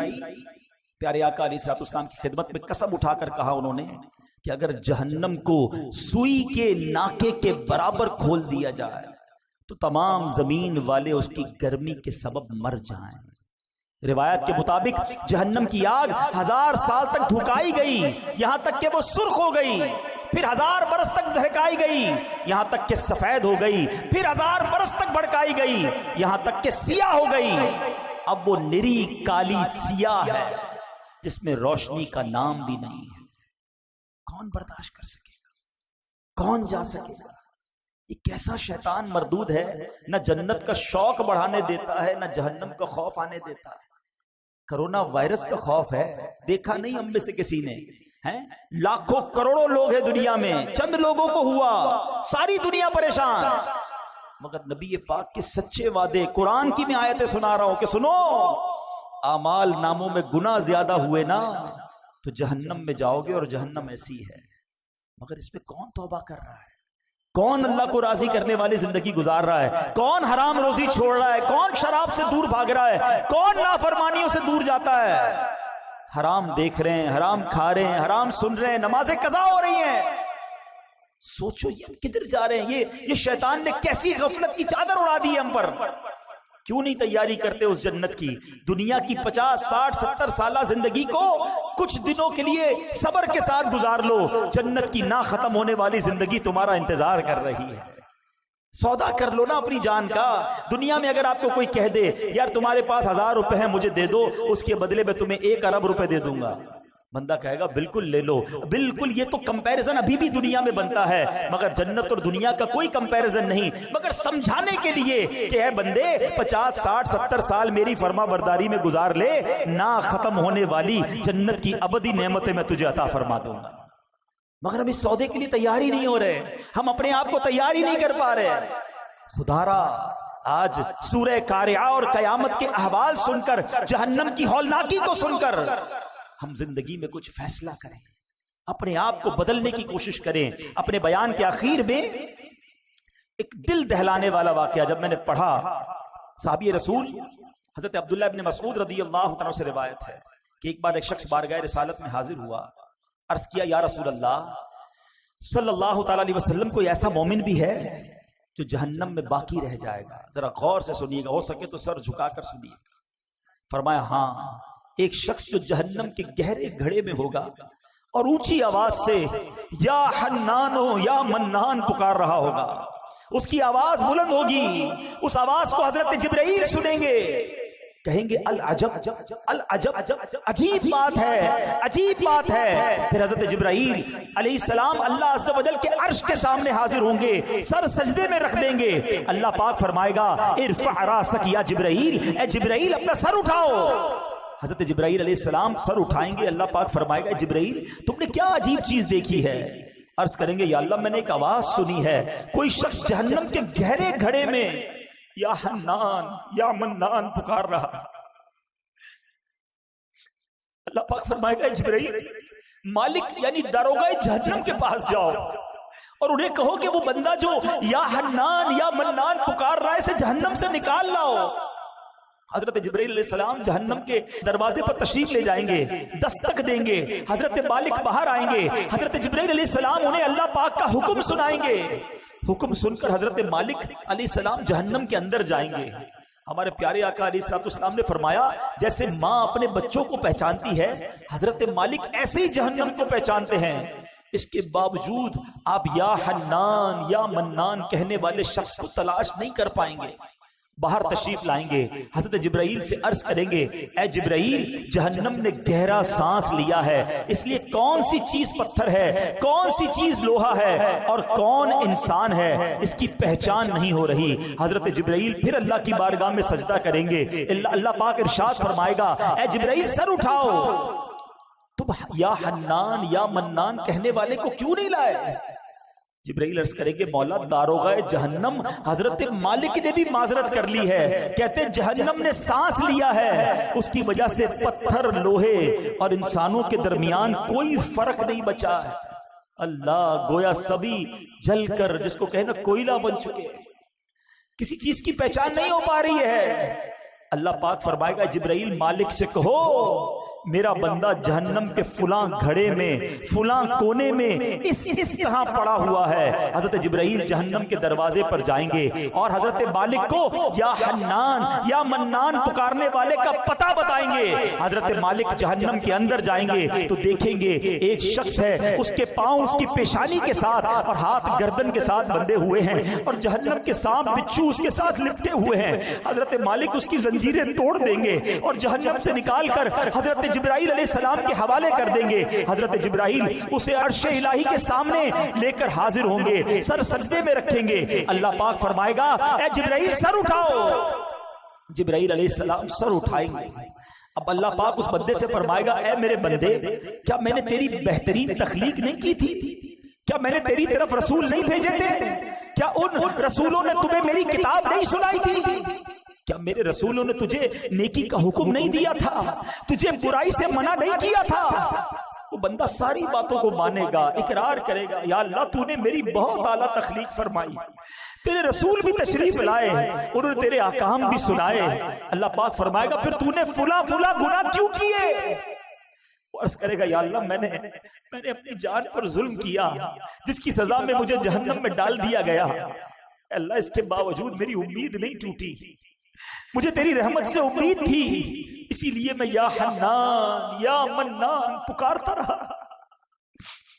A: پیارے آقا علیہ السلام کی خدمت میں قسم اٹھا کر کہا انہوں نے کہ اگر جہنم کو سوئی کے ناکے کے برابر کھول دیا جائے تو تمام زمین والے اس کی گرمی کے سبب مر جائیں. روایت کے مطابق جہنم کی آگ 1000 سال تک دھکائی گئی، یہاں تک کہ وہ سرخ ہو گئی، پھر 1000 برس تک دھڑکائی گئی، یہاں تک کہ سفید ہو گئی، پھر 1000 برس تک بھڑکائی گئی، یہاں تک کہ سیاہ ہو گئی۔ اب وہ نری کالی سیاہ ہے جس میں روشنی کا نام بھی نہیں ہے۔ کون برداشت کر سکے گا؟ کون جا سکے گا؟ یہ کیسا شیطان مردود ہے، نہ جنت کا شوق بڑھانے دیتا ہے، نہ جہنم کا خوف آنے دیتا ہے۔ کرونا وائرس کا خوف ہے، دیکھا نہیں ہم میں سے کسی نے، ہیں لاکھوں کروڑوں لوگ ہیں دنیا میں، چند لوگوں کو ہوا، ساری دنیا پریشان، مگر نبی پاک کے سچے وعدے، قرآن کی میں آیتیں سنا رہا ہوں کہ سنو، اعمال ناموں میں گناہ زیادہ ہوئے نا تو جہنم میں جاؤ گے، اور جہنم ایسی ہے۔ مگر اس میں کون توبہ کر رہا ہے؟ کون اللہ کو راضی کرنے والی زندگی گزار رہا ہے؟ کون حرام روزی چھوڑ رہا ہے؟ کون شراب سے دور بھاگ رہا ہے؟ کون نافرمانیوں سے دور جاتا ہے؟ حرام دیکھ رہے ہیں، حرام کھا رہے ہیں، حرام سن رہے ہیں، نمازیں قضا ہو رہی ہیں۔ سوچو یہ کدھر جا رہے ہیں؟ یہ شیطان نے کیسی غفلت کی چادر اڑا دی ہے ہم پر۔ کیوں نہیں تیاری کرتے اس جنت کی؟ دنیا کی 50 60 70 سالہ زندگی کو کچھ دنوں کے لیے صبر کے ساتھ گزار لو، جنت کی نہ ختم ہونے والی زندگی تمہارا انتظار کر رہی ہے۔ سودا کر لو نا اپنی جان کا۔ دنیا میں اگر آپ کو کوئی کہہ دے یار تمہارے پاس 1000 روپے ہیں مجھے دے دو، اس کے بدلے میں تمہیں 1 ارب روپے دے دوں گا، بندہ کہے گا بالکل لے لو۔ بالکل، یہ تو کمپیریزن ابھی بھی دنیا میں بنتا ہے، مگر جنت اور دنیا کا کوئی کمپیریزن نہیں۔ مگر سمجھانے کے لیے کہ اے بندے 50 60 70 سال میری فرما برداری میں گزار لے، نہ ختم ہونے والی جنت کی ابدی نعمتیں میں تجھے عطا فرما دوں گا۔ مگر ہم اس سودے کے لیے تیار ہی نہیں ہو رہے، ہم اپنے آپ کو تیار ہی نہیں کر پا رہے۔ خدا را آج سورہ قارعہ اور قیامت کے احوال سن کر، جہنم کی ہولناکی کو سن کر ہم زندگی میں کچھ فیصلہ کریں، اپنے آپ کو بدلنے کی کوشش کریں۔ اپنے بیان کے آخر میں ایک دل دہلانے والا واقعہ جب میں نے پڑھا، صحابی رسول حضرت عبداللہ ابن مسعود رضی اللہ عنہ سے روایت ہے کہ ایک بار ایک شخص بارگاہ رسالت میں حاضر ہوا، عرض کیا یا رسول اللہ صلی اللہ تعالی علیہ وسلم، کوئی ایسا مومن بھی ہے جو جہنم میں باقی رہ جائے گا؟ ذرا غور سے سنیے گا، ہو سکے تو سر جھکا کر سنیے۔ فرمایا ہاں، ایک شخص جو جہنم کے گہرے گھڑے میں ہوگا اور اونچی آواز سے یا حنانو یا منان پکار رہا ہوگا، اس کی آواز بلند ہوگی، اس آواز کو حضرت جبرائیل سنیں گے، کہیں گے العجب العجب، عجیب بات ہے، عجیب بات ہے۔ پھر حضرت جبرائیل علیہ السلام اللہ عز و جل کے عرش کے سامنے حاضر ہوں گے، سر سجدے میں رکھ دیں گے۔ اللہ پاک فرمائے گا ارفع راسک یا جبرائیل، اے جبرائیل اپنا سر اٹھاؤ۔ حضرت جبرائیل علیہ السلام سر اٹھائیں گے، اللہ پاک فرمائے گا جبرائیل تم نے کیا عجیب چیز دیکھی ہے؟ عرض کریں گے یا اللہ میں نے ایک آواز سنی ہے، کوئی شخص جہنم کے گہرے گھڑے میں یا حنان یا منان پکار رہا۔ اللہ پاک فرمائے گا جبرائیل مالک یعنی داروغہ جہنم کے پاس جاؤ اور انہیں کہو کہ وہ بندہ جو یا حنان یا منان پکار رہا ہے اسے جہنم سے نکال لاؤ۔ حضرت جبرائیل علیہ السلام جہنم کے دروازے پر تشریف لے جائیں گے، دستک دیں گے، حضرت مالک باہر آئیں گے، حضرت جبرائیل علیہ السلام انہیں اللہ پاک کا حکم سنائیں گے۔ حکم سن کر حضرت مالک علیہ السلام جہنم کے اندر جائیں گے۔ ہمارے پیارے آقا علیہ السلام نے فرمایا جیسے ماں اپنے بچوں کو پہچانتی ہے، حضرت مالک ایسے ہی جہنم کو پہچانتے ہیں۔ اس کے باوجود آپ یا حنان یا منان کہنے والے شخص کو تلاش نہیں کر پائیں گے۔ باہر تشریف لائیں گے، حضرت جبرائیل سے عرض کریں گے اے جبرائیل جہنم نے گہرا سانس لیا ہے، اس لیے کون سی چیز پتھر ہے، کون سی چیز لوہا ہے اور کون انسان ہے، اس کی پہچان نہیں ہو رہی۔ حضرت جبرائیل پھر اللہ کی بارگاہ میں سجدہ کریں گے، اللہ پاک ارشاد فرمائے گا اے جبرائیل سر اٹھاؤ، تم یا حنان یا منان کہنے والے کو کیوں نہیں لائے؟ جبرائیل عرض کریں گے مولا داروغہ جہنم حضرت مالک نے بھی معذرت کر لی ہے، کہتے جہنم نے سانس لیا ہے، اس کی وجہ سے پتھر لوہے اور انسانوں کے درمیان کوئی فرق نہیں بچا۔ اللہ گویا سبھی جل کر جس کو کہنا کوئلہ بن چکے، کسی چیز کی پہچان نہیں ہو پا رہی ہے۔ اللہ پاک فرمائے گا جبرائیل مالک سے کہو میرا بندہ جہنم کے فلاں گھڑے میں فلاں کونے میں اس طرح پڑا ہوا ہے. حضرت جبرائیل جہنم کے دروازے پر جائیں گے اور حضرت مالک کو یا حنان یا منان پکارنے والے کا پتہ بتائیں گے. حضرت مالک جہنم کے اندر جائیں گے تو دیکھیں گے ایک شخص ہے، اس کے پاؤں اس کی پیشانی کے ساتھ اور ہاتھ گردن کے ساتھ بندھے ہوئے ہیں اور جہنم کے سانپ بچھو اس کے ساتھ لپٹے ہوئے ہیں. حضرت مالک اس کی زنجیریں توڑ دیں گے اور جہنم سے نکال کر حضرت جبرائیل علیہ السلام کے حوالے کر دیں گے. حضرت جبرائیل اسے عرش الہی کے سامنے لے کر حاضر ہوں گے، سر سجدے میں رکھیں گے. اللہ پاک فرمائے گا اے جبرائیل سر اٹھاؤ. جبرائیل علیہ السلام سر اٹھائیں گے. اب اللہ پاک اس بندے سے فرمائے گا اے میرے بندے، کیا میں نے تیری بہترین تخلیق نہیں کی تھی؟ کیا میں نے تیری طرف رسول نہیں بھیجے تھے؟ کیا ان رسولوں نے تمہیں میری کتاب نہیں سنائی تھی؟ کیا میرے رسولوں نے تجھے نیکی کا حکم نہیں دیا تھا؟ تجھے برائی سے منع نہیں کیا تھا؟ وہ بندہ ساری باتوں کو مانے گا، اقرار کرے گا یا اللہ تو نے میری بہت اعلیٰ تخلیق فرمائی، تیرے رسول بھی تشریف لائے، انہوں نے تیرے احکام بھی سنائے. اللہ پاک فرمائے گا پھر تو نے فلاں گناہ کیوں کیے؟ عرض کرے گا یا اللہ میں نے اپنی جان پر ظلم کیا جس کی سزا میں مجھے جہنم میں ڈال دیا گیا. اللہ اس کے باوجود میری امید نہیں ٹوٹی، مجھے تیری رحمت سے امید تھی، اسی لیے میں یا حنان یا منان پکارتا رہا.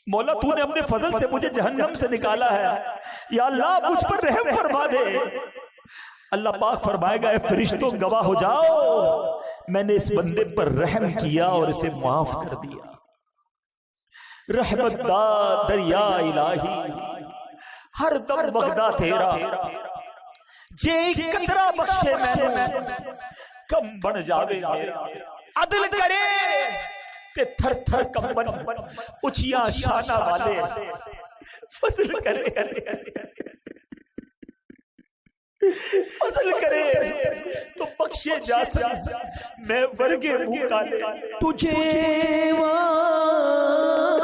A: مولا تو نے اپنے فضل سے مجھے جہنم سے نکالا ہے، یا اللہ مجھ پر رحم فرما دے. اللہ پاک فرمائے گا اے فرشتوں گواہ ہو جاؤ، میں نے اس بندے پر رحم کیا اور اسے معاف کر دیا. رحمت دا دریا الہی ہر دم بغدہ تیرا، جے قطرہ بخشے میں نے کم بڑھ جاوے میرا. عدل کرے تے تھر تھر کمبن اچیاں شانہ والے، فضل کرے تو بخشے جا سکے میں ورگے منہ کالے.
B: تجھے واسطہ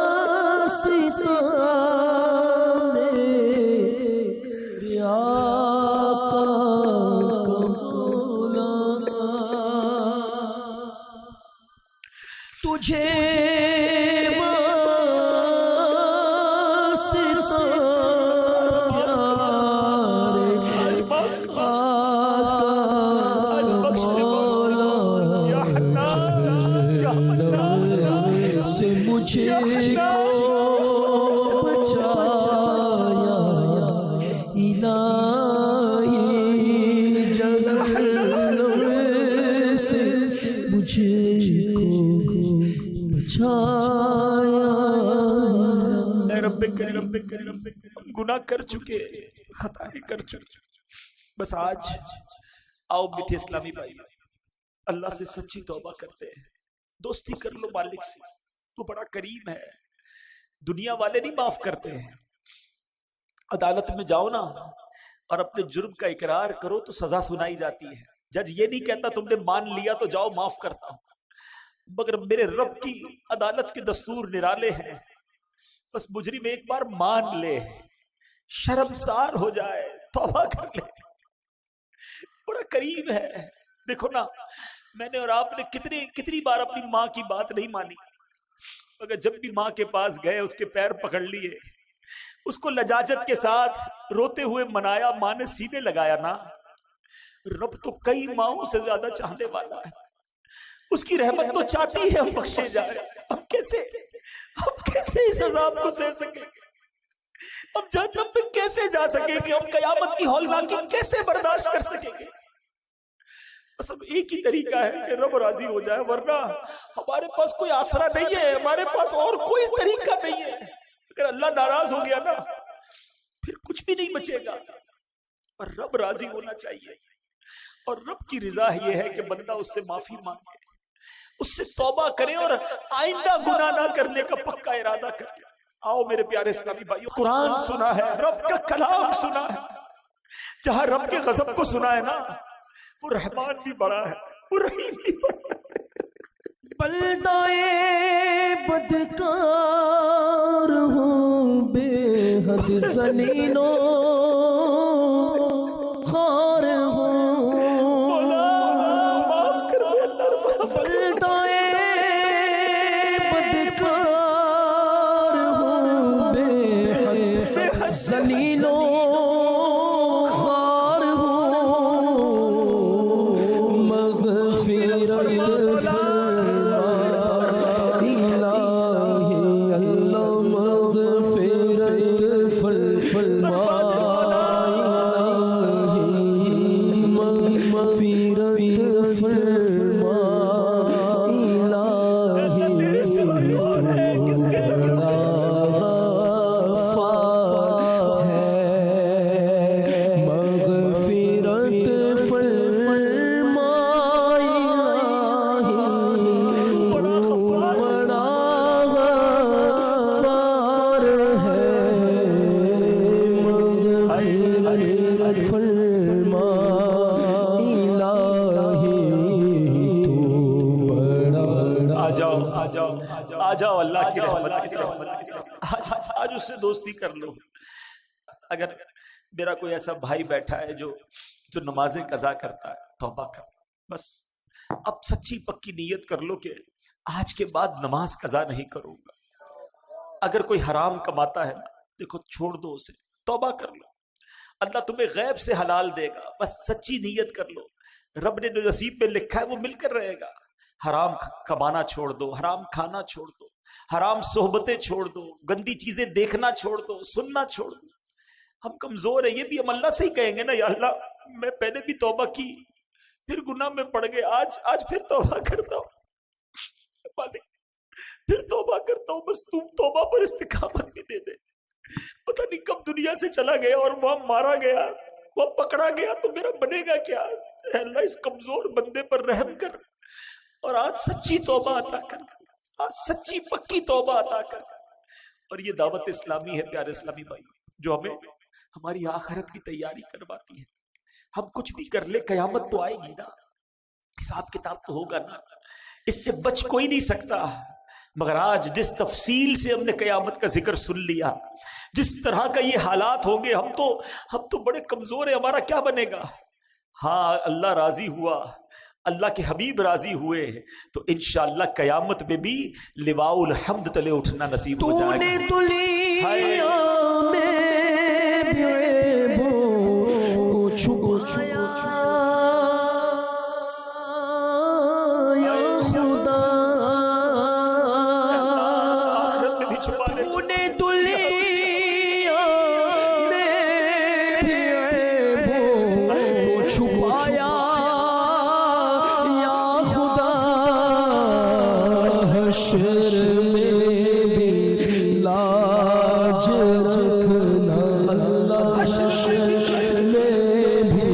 B: تجھے مجھے کو بچایا الہی جلال سے مجھے کو بچایا.
A: اے رب کریم ہم گناہ کر چکے، خطائیں کر چکے، بس آج آؤ میٹھے اسلامی بھائی اللہ سے سچی توبہ کرتے ہیں. دوستی کر لو مالک سے، تو بڑا کریم ہے. دنیا والے نہیں معاف کرتے ہیں. عدالت میں جاؤ نا اور اپنے جرم کا اقرار کرو تو سزا سنائی جاتی ہے. جج یہ نہیں کہتا تم نے مان لیا تو جاؤ معاف کرتا ہوں، مگر میرے رب کی عدالت کے دستور نرالے ہیں. بس مجرم ایک بار مان لے، شرمسار ہو جائے، توبہ کر لے. بڑا کریم ہے. دیکھو نا میں نے اور آپ نے کتنی بار اپنی ماں کی بات نہیں مانی، مگر جب بھی ماں کے پاس گئے اس کے پیر پکڑ لیے، اس کو لجاجت کے ساتھ روتے ہوئے منایا، ماں نے سینے لگایا نا. رب تو کئی ماؤں سے زیادہ چاہنے والا ہے، اس کی رحمت تو چاہتی ہے ہم بخشے جائے. ہم کیسے اس عذاب کو سہ سکیں؟ ہم جہنم پہ کیسے جا سکیں گے؟ ہم قیامت کی ہولناکی کیسے برداشت کر سکیں گے؟ بس اب ایک ہی طریقہ ہے کہ رب راضی ہو جائے، ورنہ ہمارے پاس کوئی آسرا نہیں ہے، ہمارے پاس اور کوئی طریقہ نہیں ہے. اگر اللہ ناراض ہو گیا نا پھر کچھ بھی نہیں بچے گا. اور رب راضی ہونا چاہیے، اور رب کی رضا یہ ہے کہ بندہ اس سے معافی مانگے، اس سے توبہ کرے اور آئندہ گناہ نہ کرنے کا پکا ارادہ کرے. آؤ میرے پیارے اسلامی بھائیو، قرآن سنا ہے، رب کا کلام سنا ہے. جہاں رب کے غضب کو سنا ہے نا، وہ رحمان بھی بڑا ہے، وہ رحیم بھی بڑا ہے.
B: بلدائے بدکار ہوں بے حد ذلیلو خار ہوں.
A: معاف کر دے اللہ.
B: بلدائے فرما الہی تو بڑا
A: آ جاؤ آ جاؤ آ جاؤ اللہ کی رحمت آج اس سے دوستی کر لو. اگر میرا کوئی ایسا بھائی بیٹھا ہے جو نمازیں قضا کرتا ہے، توبہ کر، بس اب سچی پکی نیت کر لو کہ آج کے بعد نماز قضا نہیں کروں گا. اگر کوئی حرام کماتا ہے نا، دیکھو چھوڑ دو اسے، توبہ کر لو، اللہ تمہیں غیب سے حلال دے گا. بس سچی نیت کر لو، رب نے جو نصیب میں لکھا ہے وہ مل کر رہے گا. حرام کمانا چھوڑ دو، حرام کھانا چھوڑ دو، حرام صحبتیں چھوڑ دو، گندی چیزیں دیکھنا چھوڑ دو، سننا چھوڑ دو. ہم کمزور ہیں، یہ بھی ہم اللہ سے ہی کہیں گے نا، یا اللہ میں پہلے بھی توبہ کی، پھر گناہ میں پڑ گئے، آج پھر توبہ کرتا ہوں، پھر توبہ کرتا ہوں، بس تم توبہ پر استقامت بھی دے دے. پتہ نہیں کب دنیا سے چلا گیا اور وہاں مارا گیا، وہ پکڑا گیا تو میرا بنے گا کیا؟ اے اللہ اس کمزور بندے پر رحم کر، اور آج سچی توبہ عطا کر، آج سچی پکی توبہ عطا کر. اور یہ دعوت اسلامی ہے پیارے اسلامی بھائی، جو ہمیں ہماری آخرت کی تیاری کرواتی ہے. ہم کچھ بھی کر لے، قیامت تو آئے گی نا، حساب کتاب تو ہوگا نا، اس سے بچ کوئی نہیں سکتا. مگر آج جس تفصیل سے ہم نے قیامت کا ذکر سن لیا، جس طرح کا یہ حالات ہوں گے، ہم تو بڑے کمزور ہیں، ہمارا کیا بنے گا؟ ہاں اللہ راضی ہوا، اللہ کے حبیب راضی ہوئے تو انشاءاللہ قیامت میں بھی لواء الحمد تلے اٹھنا نصیب ہو جائے گا.
B: تو نے دنیا میں بھی عیبوں کو چھپایا یا خدا، تو نے دنیا میں بھی عیبوں کو چھپایا یا خدا، حشر میں بھی لاج رکھنا اللہ، حشر میں بھی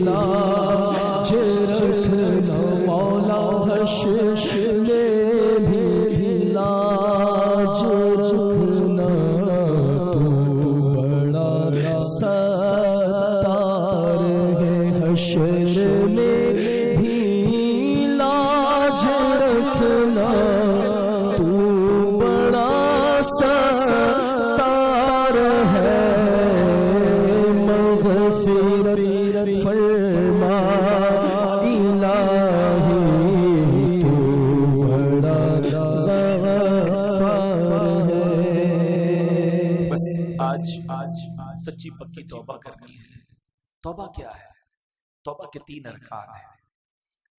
B: لاج رکھنا مولا، حشر میں بھی لاج رکھنا، تو بڑا ستار ہے، حشر میں بھی لاج رکھنا، تو بڑا ستار ہے. مغفرت فرما الہی تو بڑا غفار ہے.
A: بس آج سچی پکی توبہ کرنی ہے. توبہ کیا ہے؟ توبہ کے 3 ارکان ہیں.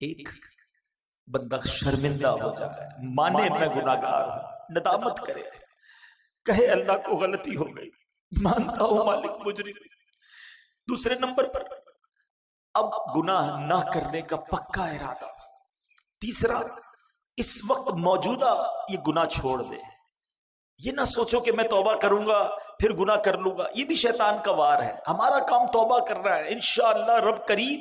A: ایک، بندہ شرمندہ ہو جائے، مانے میں گناہگار ہوں، ندامت کرے، کہے اللہ کو غلطی ہو گئی، مانتا ہوں مالک مجرم. دوسرے نمبر پر اب گناہ نہ کرنے کا پکا ارادہ. تیسرا، اس وقت موجودہ یہ گناہ چھوڑ دے، یہ نہ سوچو کہ میں توبہ کروں گا پھر گناہ کر لوں گا، یہ بھی شیطان کا وار ہے. ہمارا کام توبہ کرنا ہے، انشاءاللہ رب کریم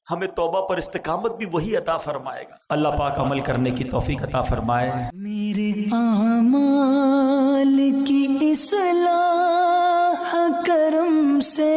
A: ہمیں توبہ پر استقامت بھی وہی عطا فرمائے گا. اللہ پاک عمل کرنے کی توفیق عطا فرمائے.
C: میرے اعمال کی اصلاح کرم سے